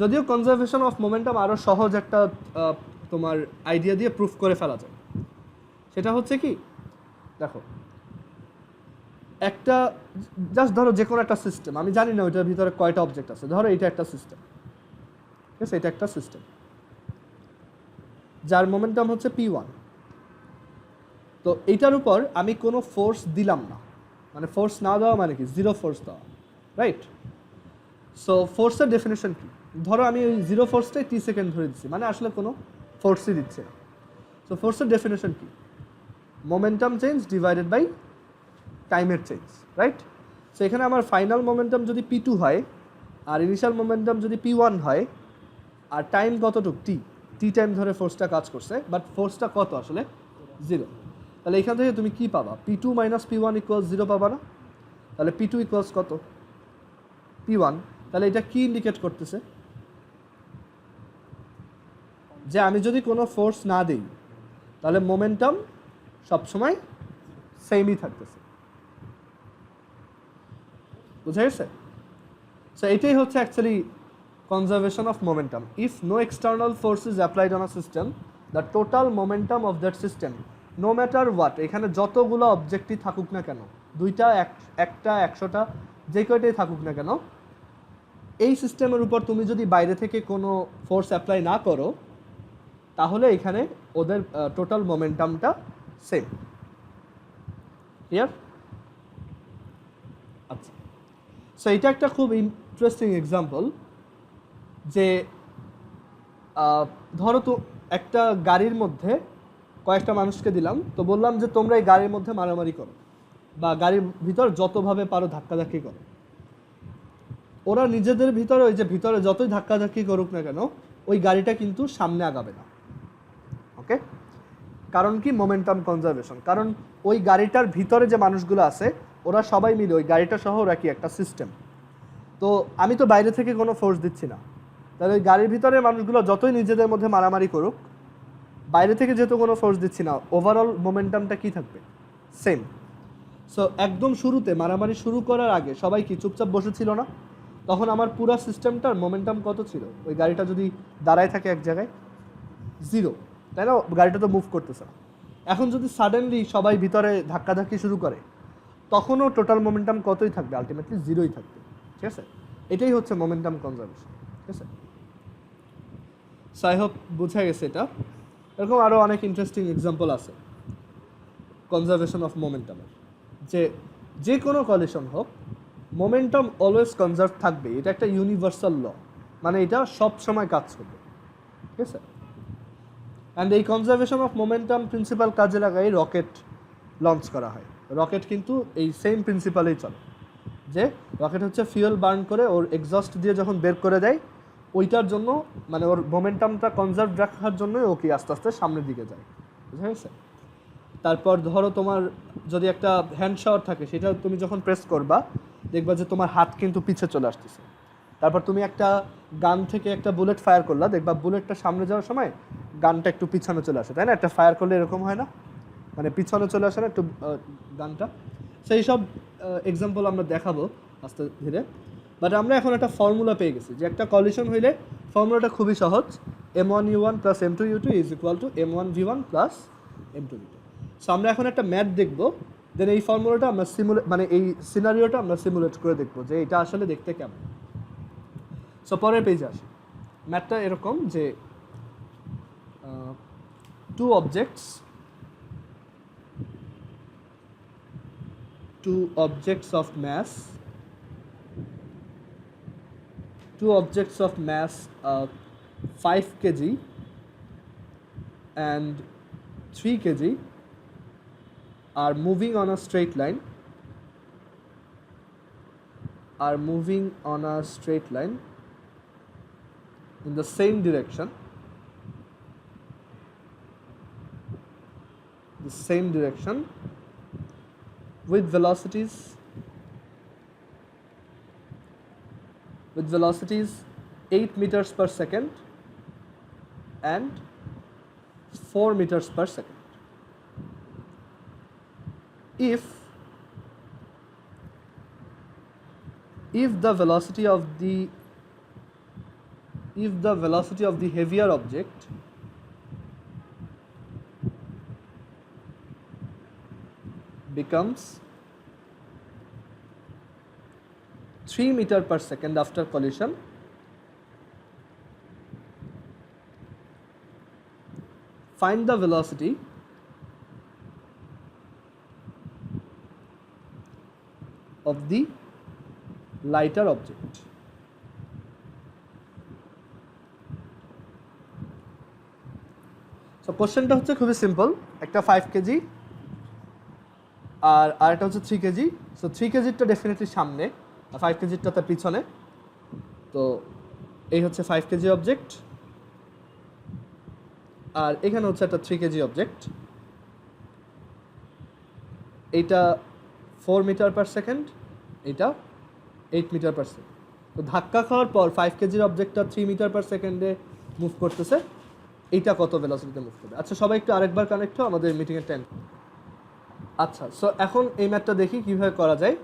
যদিও কনজারভেশন অফ মোমেন্টাম আরও সহজ একটা তোমার আইডিয়া দিয়ে প্রুফ করে ফেলা যায়। সেটা হচ্ছে কি, দেখো একটা জাস্ট ধরো যে কোনো একটা সিস্টেম, আমি জানি না ওইটার ভিতরে কয়টা অবজেক্ট আছে, ধরো এটা একটা সিস্টেম, ঠিক আছে? এটা একটা সিস্টেম। যার মোমেন্টাম হচ্ছে p1। তো এইটার উপর আমি কোনো ফোর্স দিলাম না, মানে ফোর্স না দেওয়া মানে কি, জিরো ফোর্স দেওয়া, রাইট? সো ফোর্সের ডেফিনেশন কি? ধরো আমি ওই জিরো ফোর্সটাই টি সেকেন্ড ধরে দিচ্ছি, মানে আসলে কোনো ফোর্সই দিচ্ছে না। সো ফোর্সের ডেফিনেশন কি? মোমেন্টাম চেঞ্জ ডিভাইডেড বাই টাইমের চেঞ্জ, রাইট? সো এখানে আমার ফাইনাল মোমেন্টাম যদি p2 হয় আর ইনিশিয়াল মোমেন্টাম যদি p1 হয়, আর টাইম কতটুক টি টাইম ধরে ফোর্সটা কাজ করছে, বাট ফোর্সটা কত আসলে? জিরো। তাহলে এখান থেকে তুমি কি পাবা? p2 minus p1 equals zero পাবা না? তাহলে p2 ইকুয়ালস কত? p1। তাহলে এটা কি ইন্ডিকেট করতেছে? যে আমি যদি কোনো ফোর্স না দিই তাহলে মোমেন্টাম সবসময় সেমই থাকতেছে। বুঝা গেছে? সো এটাই হচ্ছে actually conservation of momentum. If no external force is applied on a system, the total momentum of that system, no matter what, এখানে যতগুলো অবজেক্টই থাকুক না কেন, দুইটা, একটা, 100টা, যে কয়টাই থাকুক না কেন, এই সিস্টেমের উপর তুমি যদি বাইরে থেকে কোনো ফোর্স অ্যাপ্লাই না করো, তাহলে এখানে ওদের টোটাল মোমেন্টামটা সেম। ক্লিয়ার? আচ্ছা, সো এটা একটা খুব ইন্টারেস্টিং এক্সাম্পল যে ধরো তো একটা গাড়ির মধ্যে কয়েকটা মানুষকে দিলাম, তো বললাম যে তোমরা এই গাড়ির মধ্যে মারামারি করো বা গাড়ির ভিতর যতভাবে পারো ধাক্কাধাক্কি করো। ওরা নিজেদের ভিতরে, ওই যে ভিতরে যতই ধাক্কাধাক্কি করুক না কেন, ওই গাড়িটা কিন্তু সামনে আগাবে না। ওকে? কারণ কি? Momentum conservation. কারণ ওই গাড়িটার ভিতরে যে মানুষগুলো আছে ওরা সবাই মিলে, ওই গাড়িটা সহ ওরা কি একটা সিস্টেম। তো আমি তো বাইরে থেকে কোনো ফোর্স দিচ্ছি না, তাহলে ওই গাড়ির ভিতরে মানুষগুলো যতই নিজেদের মধ্যে মারামারি করুক, বাইরে থেকে যেহেতু কোনো ফোর্স দিচ্ছি না, ওভারঅল মোমেন্টামটা কি থাকবে? সেম। সো একদম শুরুতে মারামারি শুরু করার আগে সবাই কি চুপচাপ বসেছিল না? তখন আমার পুরো সিস্টেমটার মোমেন্টাম কত ছিল? ওই গাড়িটা যদি দাঁড়ায় থাকে এক জায়গায়, জিরো, তাই না? গাড়িটা তো মুভ করতেছে না। এখন যদি সাডেনলি সবাই ভিতরে ধাক্কাধাক্কি শুরু করে, তখনও টোটাল মোমেন্টাম কতই থাকবে? আলটিমেটলি জিরোই থাকবে। ঠিক আছে? এটাই হচ্ছে মোমেন্টাম কনজারভেশন। ঠিক আছে? সো আই হোপ বোঝা গেছে এটা। এরকম আরও অনেক ইন্টারেস্টিং এক্সাম্পল আছে কনজারভেশন অফ মোমেন্টামের, যে কোনো কলিশন হোক, মোমেন্টাম অলওয়েজ কনজার্ভ থাকবে। এটা একটা ইউনিভার্সাল ল, মানে এটা সব সময় কাজ করবে। ঠিক আছে? অ্যান্ড এই কনজারভেশন অফ মোমেন্টাম প্রিন্সিপাল কাজে লাগাই রকেট লঞ্চ করা হয়। রকেট কিন্তু এই সেম প্রিন্সিপালেই চলে, যে রকেট হচ্ছে ফিউয়েল বার্ন করে ওর এক্সস্ট দিয়ে যখন বের করে দেয়, ওইটার জন্য, মানে ওর মোমেন্টামটা কনজার্ভ রাখার জন্যই ওকে আস্তে আস্তে সামনের দিকে যায়। বুঝা গেছে? তারপর ধরো তোমার যদি একটা হ্যান্ড শাওয়ার থাকে, সেটা তুমি যখন প্রেস করবা দেখবা যে তোমার হাত কিন্তু পিছে চলে আসতেছে। তারপর তুমি একটা গান থেকে একটা বুলেট ফায়ার করলা, দেখবা বুলেটটা সামনে যাওয়ার সময় গানটা একটু পিছনে চলে আসে, তাই না? একটা ফায়ার করলে এরকম হয় না, মানে পিছনে চলে আসে না একটু গানটা? সেই সব এক্সাম্পল আমরা দেখাবো আস্তে ধীরে। বাট আমরা এখন একটা ফর্মুলা পেয়ে গেছি যে একটা কলিশন হইলে ফর্মুলাটা খুবই সহজ, m1u1 plus m2u2 is equal two m1v1 plus m2v2। So আমরা এখন একটা ম্যাথ দেখবো, দেন এই ফর্মুলাটা আমরা মানে এই সিনারিওটা আমরা সিমুলেট করে দেখবো যে এটা আসলে দেখতে কেমন। সো পরের পেজে আসি। ম্যাথটা এরকম যে two objects of mass 5 kg and 3 kg are moving on a straight line in the same direction with velocities 8 meters per second and 4 meters per second. If the velocity of the heavier object becomes 3 meter per second after collision, find the velocity of the lighter object. So কোশ্চেনটা হচ্ছে খুবই simple, একটা 5 KG আর আরেকটা হচ্ছে 3 KG. So 3 কেজিরটা definitely সামনে আর 5 কেজিরটা তার পিছনে। তো এই হচ্ছে 5 কেজি অবজেক্ট আর এখানে হচ্ছে একটা 3 কেজি অবজেক্ট। এইটা 4 মিটার পার সেকেন্ড, এটা 8 মিটার পার সেকেন্ড। তো ধাক্কা খাওয়ার পর 5 কেজির অবজেক্টটা 3 মিটার পার সেকেন্ডে মুভ করতেছে, এইটা কত ভেলোসিটিতে মুভ করবে। আচ্ছা সবাই একটু আরেকবার কানেক্ট হও, আমাদের মিটিংয়ের টাইম। আচ্ছা সো এখন এই ম্যাথটা দেখি কীভাবে করা যায়।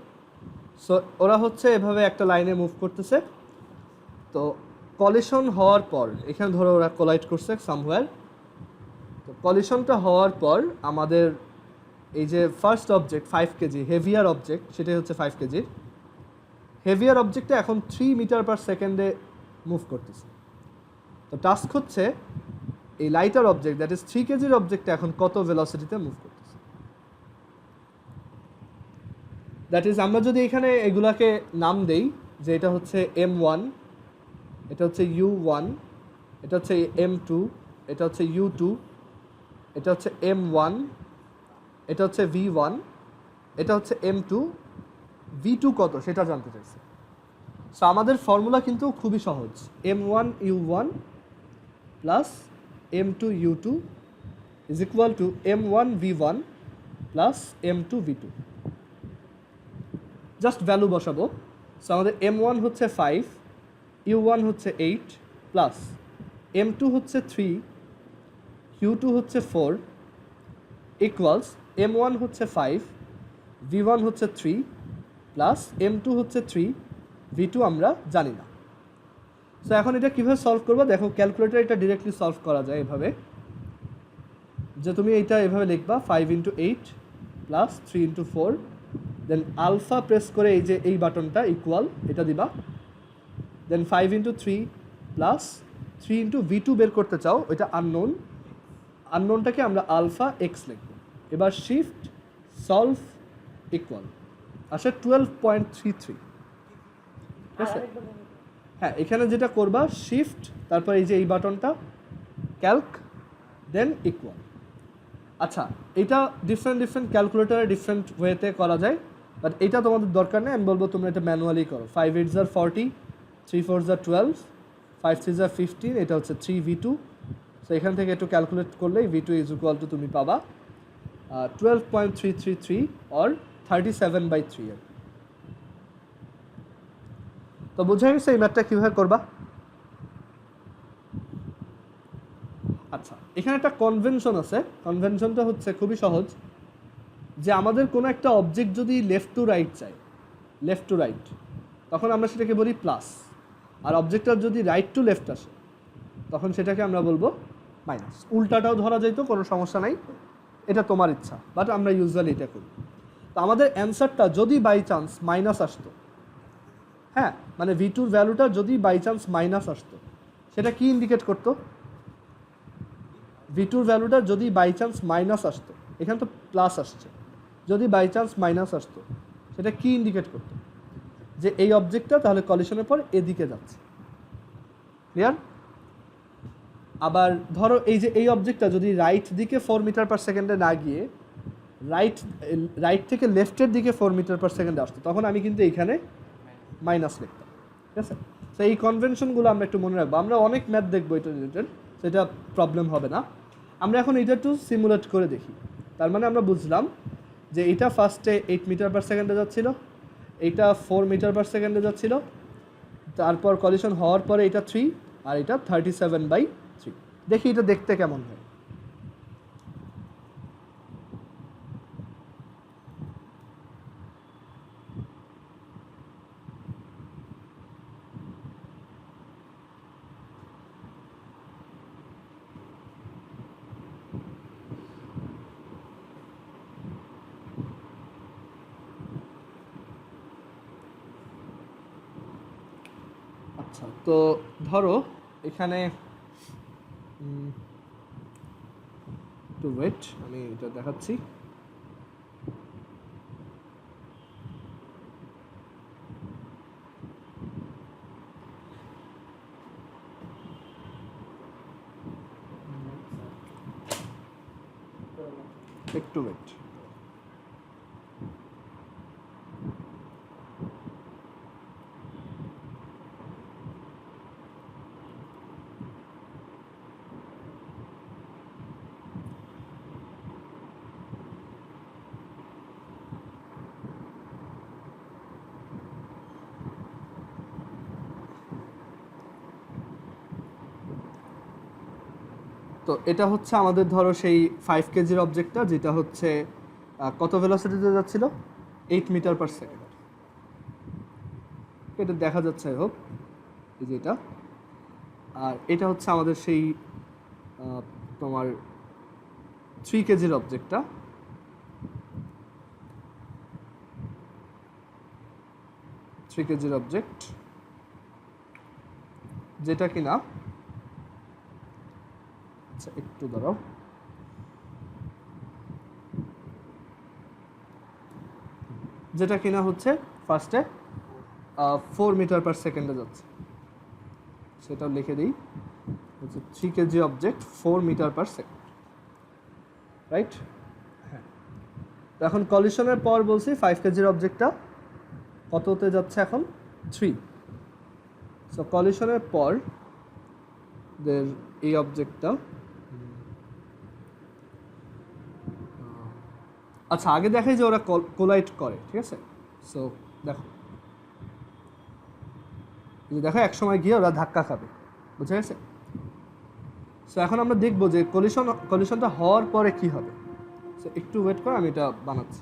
সো ওরা হচ্ছে এভাবে একটা লাইনে মুভ করতেছে। তো কলিশন হওয়ার পর এখানে ধরো ওরা কোলাইড করছে সামহোয়ার। তো কলিশনটা হওয়ার পর আমাদের এই যে first object 5 KG heavier object, সেটাই হচ্ছে 5 কেজির হেভিয়ার অবজেক্টটা এখন 3 মিটার পার সেকেন্ডে মুভ করতেছে। তো টাস্ক হচ্ছে এই লাইটার অবজেক্ট দ্যাট ইজ 3 কেজির অবজেক্টটা এখন কত ভেলোসিটিতে মুভ করতেছে। দ্যাট ইজ আমরা যদি এখানে এগুলাকে নাম দেই যে এটা হচ্ছে M1, এটা হচ্ছে U1, এটা হচ্ছে M2, এটা হচ্ছে U2, এটা হচ্ছে M1, এটা হচ্ছে V1, এটা হচ্ছে M2, V2 কত সেটা জানতে চাইছে। সো আমাদের ফর্মুলা কিন্তু খুবই সহজ, M1 U1 plus M2 U2 is equal two M1 V1 plus M2 V2। Just value বসাবো। সো আমাদের M1 হচ্ছে 5, U1 হচ্ছে 8 প্লাস M2 হচ্ছে 3, U2 হচ্ছে 4 ইকুয়ালস M1 হচ্ছে 5, V1 হচ্ছে 3 প্লাস M2 হচ্ছে 3, V2 আমরা জানি না। সো এখন এটা কীভাবে সলভ করবো দেখো, ক্যালকুলেটর এটা ডিরেক্টলি সলভ করা যায় এভাবে যে তুমি এইটা এভাবে লিখবা 5 ইন্টু 8 প্লাস 3 ইন্টু 4, দেন আলফা প্রেস করে এই যে এই বাটনটা ইকুয়াল এটা দিবা, দেন 5 ইন্টু 3 প্লাস 3 ইন্টু V2 বের করতে চাও, ওইটা আননোন, আননোনটাকে আমরা আলফা এক্স লিখব। এবার শিফট সলভ ইকুয়াল আসে 12.33। ঠিক আছে, হ্যাঁ এখানে যেটা করবা শিফট তারপর এই যে এই বাটনটা ক্যালক দেন ইকুয়াল। আচ্ছা এটা ডিফারেন্ট ক্যালকুলেটারে ডিফারেন্ট ওয়েতে করা যায়, বাট এটা তোমাদের দরকার নেই, আমি বলবো তোমরা এটা ম্যানুয়ালি করো। 5 8 * 40, 3 4 * 12, 5 3 * 15, এটা হচ্ছে 3 V2। সো এখান থেকে একটু ক্যালকুলেট করলেই V2 ইজ ইকুয়াল টু তুমি পাবা 12.333 অর 37/3। তো বুঝে গেছে এই ম্যাথটা কীভাবে করবা। আচ্ছা এখানে একটা কনভেনশন আছে, কনভেনশনটা হচ্ছে খুবই সহজ, যে আমাদের কোনো একটা অবজেক্ট যদি লেফট টু রাইট চাই, লেফট টু রাইট, তখন আমরা সেটাকে বলি প্লাস, আর অবজেক্টটার যদি রাইট টু লেফট আসে তখন সেটাকে আমরা বলবো মাইনাস। উল্টাটাও ধরা যাইতো, কোনো সমস্যা নাই, এটা তোমার ইচ্ছা, বাট আমরা ইউজুয়ালি এটা করি। তো আমাদের অ্যান্সারটা যদি বাই চান্স মাইনাস আসতো, হ্যাঁ মানে V2 ভ্যালুটা যদি বাই চান্স মাইনাস আসতো, সেটা কি ইন্ডিকেট করতো? V2 ভ্যালুটা যদি বাই চান্স মাইনাস আসতো, এখানে তো প্লাস আসছে, যদি বাই চান্স মাইনাস আসতো সেটা কি ইন্ডিকেট করতো? যে এই অবজেক্টটা তাহলে কলিশনের পর এদিকে যাচ্ছে। ক্লিয়ার? আবার ধরো এই যে এই অবজেক্টটা যদি রাইট দিকে 4 মিটার পার সেকেন্ডে না গিয়ে রাইট থেকে লেফটের দিকে 4 মিটার পার সেকেন্ডে আসতো, তখন আমি কিন্তু এইখানে মাইনাস লিখতাম। ঠিক আছে, তো এই কনভেনশনগুলো আমরা একটু মনে রাখবো। আমরা অনেক ম্যাথ দেখবো এটা রিলেটেড, সেটা প্রবলেম হবে না। আমরা এখন এটা একটু সিমুলেট করে দেখি। তার মানে আমরা বুঝলাম যে এটা ফার্স্টে 8 মিটার পার সেকেন্ডে যাচ্ছিল, এইটা 4 মিটার পার সেকেন্ডে যাচ্ছিল, তারপর কলিশন হওয়ার পরে এটা 3 আর এটা 37/3। দেখি এটা দেখতে কেমন হয়। আচ্ছা তো ধরো এখানে একটু ওয়েট, আমি এটা দেখাচ্ছি। একটু ওয়েট। তো এটা হচ্ছে আমাদের ধরো সেই 5 কেজির অবজেক্টটা, যেটা হচ্ছে কত ভেলোসিটিতে যাচ্ছিল, 8 মিটার পার সেকেন্ড। এটা দেখা যাচ্ছে আই হোপ, এই যে এটা। আর এটা হচ্ছে আমাদের সেই তোমার 3 কেজির অবজেক্টটা, যেটা কিনা, আচ্ছা একটু দাঁড়াও, যেটা কিনা হচ্ছে ফার্স্টে 4 মিটার পার সেকেন্ডে যাচ্ছে, সেটাও লিখে দিই, হচ্ছে 3 KG object 4 metre per second, right? হ্যাঁ। তো এখন কলিশনের পর বলছি 5 কেজির অবজেক্টটা কততে যাচ্ছে এখন, 3। সো কলিশনের পর এই অবজেক্টটা, আচ্ছা আগে দেখাই যে ওরা কোলাইড করে, ঠিক আছে? সো দেখো, দেখো এক সময় গিয়ে ওরা ধাক্কা খাবে, বুঝা গেছে? সো এখন আমরা দেখবো যে কলিশনটা হওয়ার পরে কি হবে। সো একটু ওয়েট করে, আমি এটা বানাচ্ছি।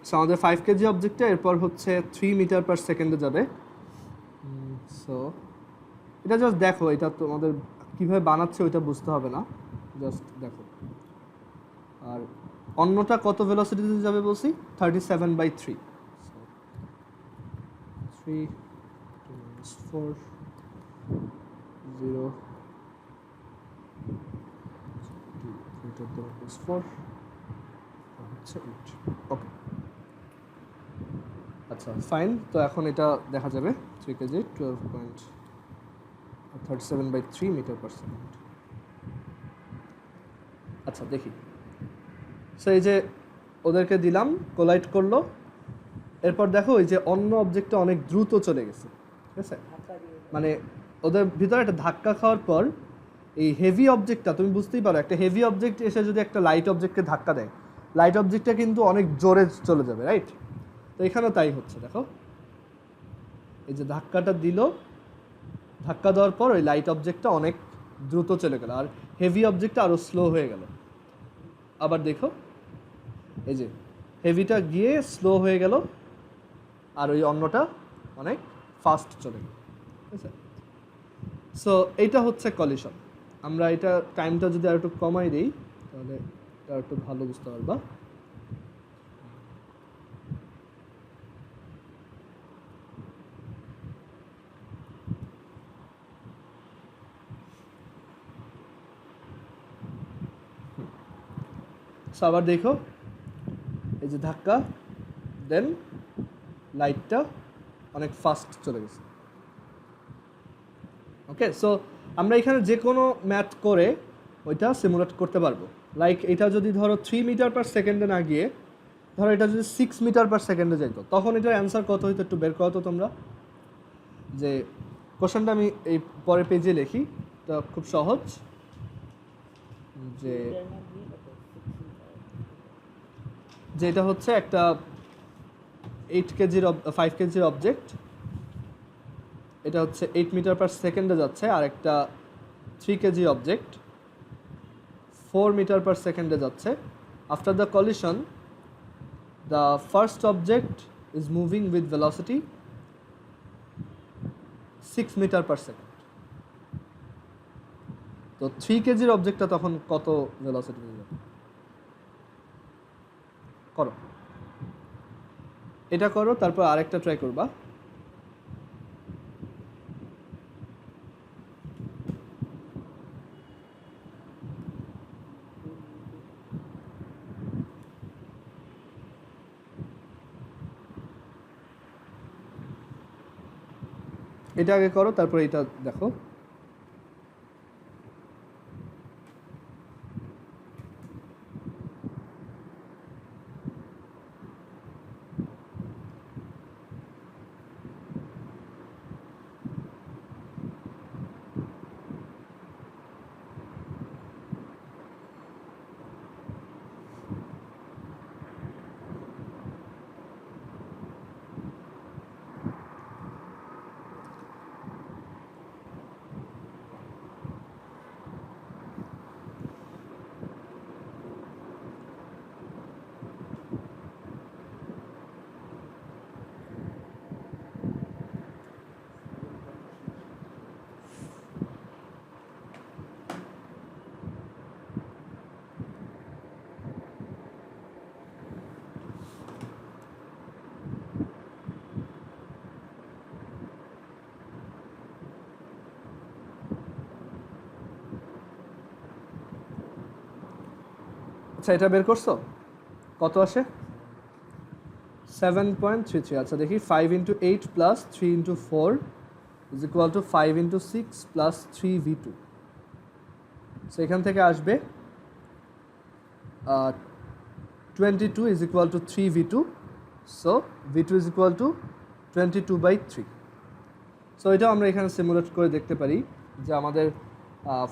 সো আমাদের 5 কেজি অবজেক্টটা এরপর হচ্ছে 3 মিটার পার সেকেন্ডে যাবে। সো এটা জাস্ট দেখো, এটা তোমাদের কীভাবে বানাচ্ছে ওইটা বুঝতে হবে না, জাস্ট দেখো। আর অন্যটা কত ভেলোসিটিতে যাবে বলছি, 37/3। 3 4 0 4 হচ্ছে 8। ওকে, আচ্ছা ফাইন। তো এখন এটা দেখা যাবে 3 কেজি 12.37/3 মিটার পার সেকেন্ড। আচ্ছা দেখি, সো এই যে ওদেরকে দিলাম, কোলাইড করলো, এরপর দেখো এই যে অন্য অবজেক্টটা অনেক দ্রুত চলে গেছে, ঠিক আছে? মানে ওদের ভিতরে একটা ধাক্কা খাওয়ার পর এই হেভি অবজেক্টটা, তুমি বুঝতেই পারো, একটা হেভি অবজেক্ট এসে যদি একটা লাইট অবজেক্টকে ধাক্কা দেয়, লাইট অবজেক্টটা কিন্তু অনেক জোরে চলে যাবে, রাইট? তো এখানেও তাই হচ্ছে, দেখো এই যে ধাক্কাটা দিল, ধাক্কা দেওয়ার পর ওই লাইট অবজেক্টটা অনেক দ্রুত চলে গেল, আর হেভি অবজেক্টটা আরও স্লো হয়ে গেল। আবার দেখো এই যে হেভিটা গিয়ে স্লো হয়ে গেল, আর ওই অন্যটা অনেক ফাস্ট চলে গেল, ঠিক আছে? সো এইটা হচ্ছে কলিশন। আমরা এটা টাইমটা যদি আর একটু কমাই দিই, তাহলে এটা একটু ভালো বুঝতে পারবা। সো আবার দেখো এই যে ধাক্কা, দেন লাইটটা অনেক ফাস্ট চলে গেছে। ওকে, সো আমরা এখানে যে কোনো ম্যাথ করে ওইটা সিমুলেট করতে পারবো। লাইক এটা যদি ধরো 3 মিটার পার সেকেন্ডে না গিয়ে ধরো এটা যদি 6 মিটার পার সেকেন্ডে যাইতো, তখন এটার অ্যান্সার কত হইতো একটু বের করো তো তোমরা। যে কোশ্চেনটা আমি এই পরের পেজে লিখি, এটা খুব সহজ। যে যেটা হচ্ছে একটা 5 কেজির অবজেক্ট, এটা হচ্ছে 8 মিটার পার সেকেন্ডে যাচ্ছে, আর একটা 3 কেজি অবজেক্ট 4 মিটার পার সেকেন্ডে যাচ্ছে। After the collision the first object is moving with velocity 6 metre per second. তো 3 কেজির অবজেক্টটা তখন কত ভেলোসিটি নিয়ে যাবে? করো, এটা করো, তারপর আরেকটা ট্রাই করবা। এটা আগে করো, তারপর এটা দেখো। আচ্ছা, এটা বের করছো? কত আসে? 7.33। আচ্ছা দেখি, 5 × 8 + 3 × 4 = 5 × 6 + 3v2। সো এখান থেকে আসবে 22 = 3v2। So v2 = 22/3। সো এটা আমরা এখানে সিমুলেট করে দেখতে পারি যে আমাদের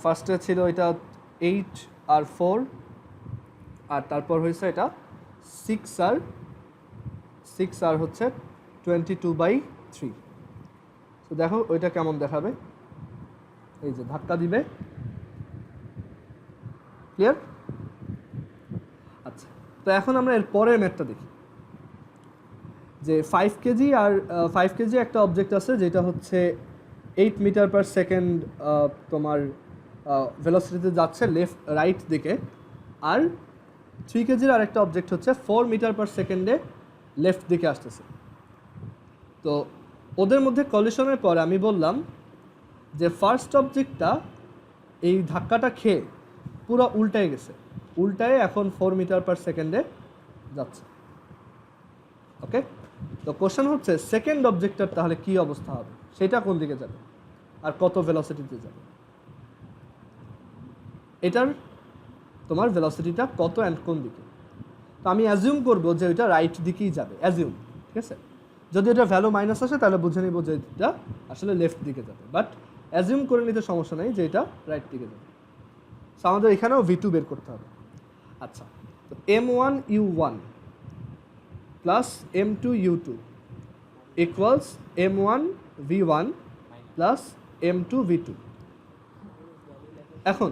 ফার্স্টে ছিল এটা 8 আর 4, আর তারপর হয়েছে এটা 6 আর হচ্ছে 22/3। তো দেখো ওইটা কেমন দেখাবে, এই যে ধাক্কা দিবে। ক্লিয়ার? আচ্ছা, তো এখন আমরা এর পরের ম্যাথটা দেখি যে 5 কেজি আর 5 কেজি একটা অবজেক্ট আছে যেটা হচ্ছে 8 মিটার পার সেকেন্ড তোমার ভেলোসিটিতে যাচ্ছে লেফট রাইট দিকে, আর 3 কেজির আরেকটা অবজেক্ট হচ্ছে 4 মিটার পার সেকেন্ডে লেফট দিকে আসতেছে। তো ওদের মধ্যে কলিশনের পরে আমি বললাম যে ফার্স্ট অবজেক্টটা এই ধাক্কাটা খেয়ে পুরো উল্টায় গেছে, উল্টায় এখন 4 মিটার পার সেকেন্ডে যাচ্ছে। ওকে, তো কোশ্চেন হচ্ছে সেকেন্ড অবজেক্টটার তাহলে কি অবস্থা হবে, সেটা কোন দিকে যাবে আর কত ভেলোসিটিতে যাবে, এটার তোমার ভেলোসিটিটা কত অ্যান্ড কোন দিকে। তো আমি অ্যাজিউম করব যে ওইটা রাইট দিকেই যাবে, অ্যাজিউম, ঠিক আছে। যদি এটা ভ্যালু মাইনাস আসে তাহলে বুঝে নিব যে এটা আসলে লেফট দিকে যাবে, বাট অ্যাজিউম করে নিতে সমস্যা নেই যে এটা রাইট দিকে যাবে। সো আমাদের এখানেও v2 বের করতে হবে। আচ্ছা, তো m1u1 plus m2u2 equals m1v1 plus m2v2। এখন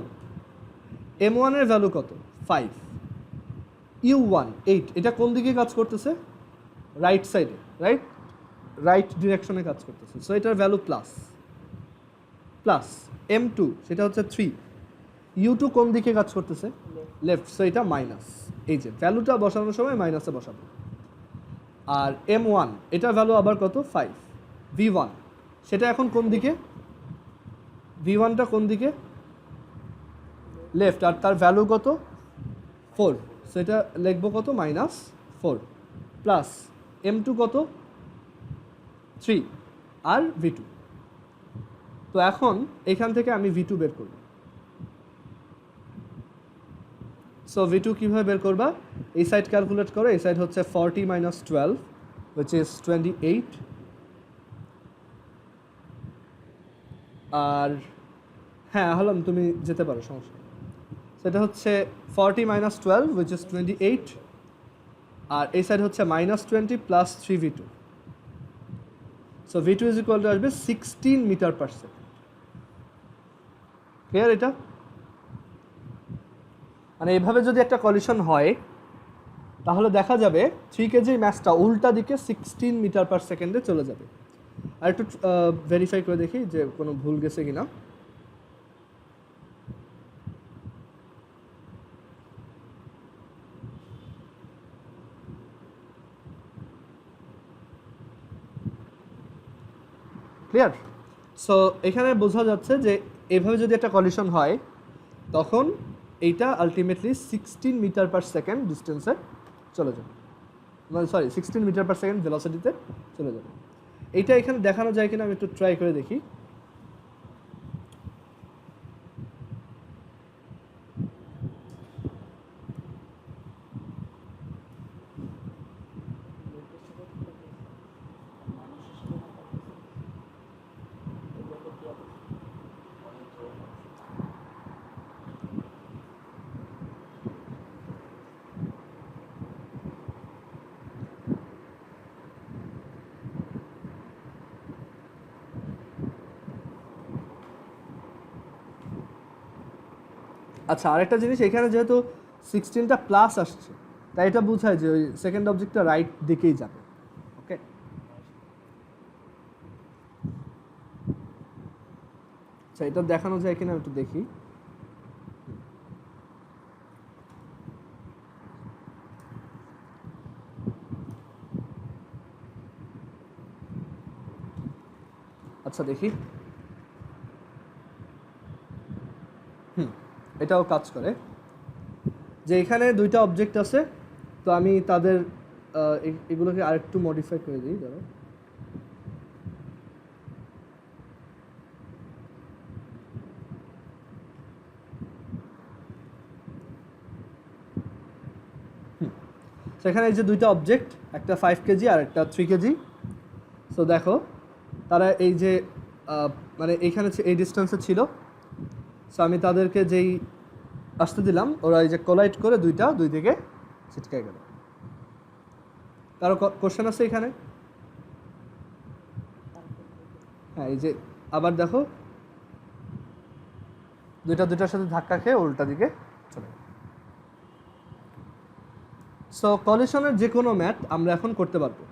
m1 এর ভ্যালু কত? 5, u1 8। এটা কোন দিকে কাজ করতেছে? রাইট সাইডে, রাইট ডিরেকশনে কাজ করতেছে। সো এটার ভ্যালু প্লাস m2 সেটা হচ্ছে 3, u2 কোন দিকে কাজ করতেছে? লেফট, সো এটা মাইনাস। এই যে ভ্যালুটা বসানোর সময় মাইনাসে বসাবো। আর m1 এটার ভ্যালু আবার কত? 5, v1 সেটা এখন কোন দিকে? v1টা কোন দিকে? লেফট, আর তার ভ্যালু কত? 4, সেটা লিখবো কত? -4 প্লাস m2 কত? 3 আর v2। তো এখন এখান থেকে আমি v2 বের করব। সো v2 কীভাবে বের করবা? এই সাইড ক্যালকুলেট করো, এই সাইড হচ্ছে 40 - 12 which is 28, আর হ্যাঁ হলাম, তুমি যেতে পারো, সমস্যা। সেটা হচ্ছে 40 - 12 which is 28 আর এই সাইড হচ্ছে -20 plus 3v2, so v2 is equal two আসবে 16 মিটার পার সেকেন্ড। ক্লিয়ার এটা? মানে এইভাবে যদি একটা কলিশন হয় তাহলে দেখা যাবে 3 কেজি ম্যাচটা উল্টা দিকে 16 মিটার পার সেকেন্ডে চলে যাবে। আর একটু ভেরিফাই করে দেখি যে কোনো ভুল গেছে কিনা। ক্লিয়ার? সো এখানে বোঝা যাচ্ছে যে এইভাবে যদি একটা কলিশন হয় তখন এইটা আলটিমেটলি 16 মিটার পার সেকেন্ড ডিস্টেন্সে চলে যাবে, মানে সরি 16 মিটার পার সেকেন্ড ভেলোসিটিতে চলে যাবে। এইটা এখানে দেখানো যায় কিনা আমি একটু ট্রাই করে দেখি। আচ্ছা, আরেকটা জিনিস, এখানে যেহেতু 16টা প্লাস আসছে তাই এটা বোঝায় যে ওই সেকেন্ড অবজেক্টটা রাইট দিকেই যাবে। ওকে, আচ্ছা এটা দেখানো যায় কিনা একটু দেখি। আচ্ছা দেখি, এটাও কাজ করে যে এখানে দুইটা অবজেক্ট আছে, তো আমি তাদের এগুলোকে আরেকটু মডিফাই করে দিই। ধরো সেখানে এই যে দুইটা অবজেক্ট, একটা 5 কেজি আর একটা 3 কেজি। সো দেখো তারা এই যে মানে এইখানে এই ডিস্টেন্সে ছিল, সো আমি তাদেরকে যেই আসতে দিলাম ওরা এই যে কোলাইড করে দুই দিকে ছিটকে গেল। কারো কোশ্চেন আছে এখানে? হ্যাঁ, এই যে আবার দেখো দুইটার সাথে ধাক্কা খেয়ে উল্টা দিকে চলে গেল। সো কলিশনের যে কোনো ম্যাথ আমরা এখন করতে পারবো,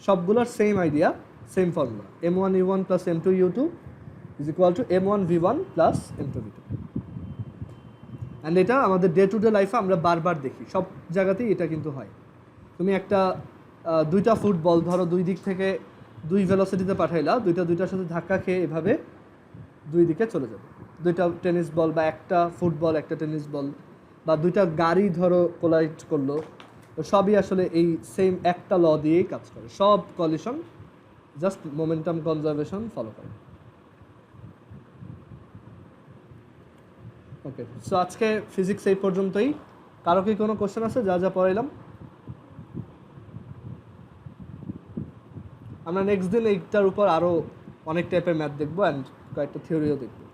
সবগুলোর same idea, same formula, m1u1 plus m2u2 is equal two m1v1 plus m2v2। And এটা আমাদের ডে টু ডে লাইফে আমরা বারবার দেখি, সব জায়গাতেই এটা কিন্তু হয়। তুমি একটা দুইটা ফুটবল ধরো দুই দিক থেকে দুই ভেলোসিটিতে পাঠাইলা, দুইটার সাথে ধাক্কা খেয়ে এভাবে দুই দিকে চলে যাবে। দুইটা টেনিস বল বা একটা ফুটবল একটা টেনিস বল বা দুইটা গাড়ি ধরো কোলাইড করলো, তো সবই আসলে এই সেম একটা ল দিয়েই কাজ করে। সব collision just momentum conservation follow করে। ওকে, সো আজকে ফিজিক্স এই পর্যন্তই। কারো কি কোনো কোশ্চেন আছে যা পড়াইলাম? আমরা নেক্সট দিন এইটার উপর আরও অনেক টাইপের ম্যাথ দেখবো অ্যান্ড কয়েকটা থিওরিও দেখবো।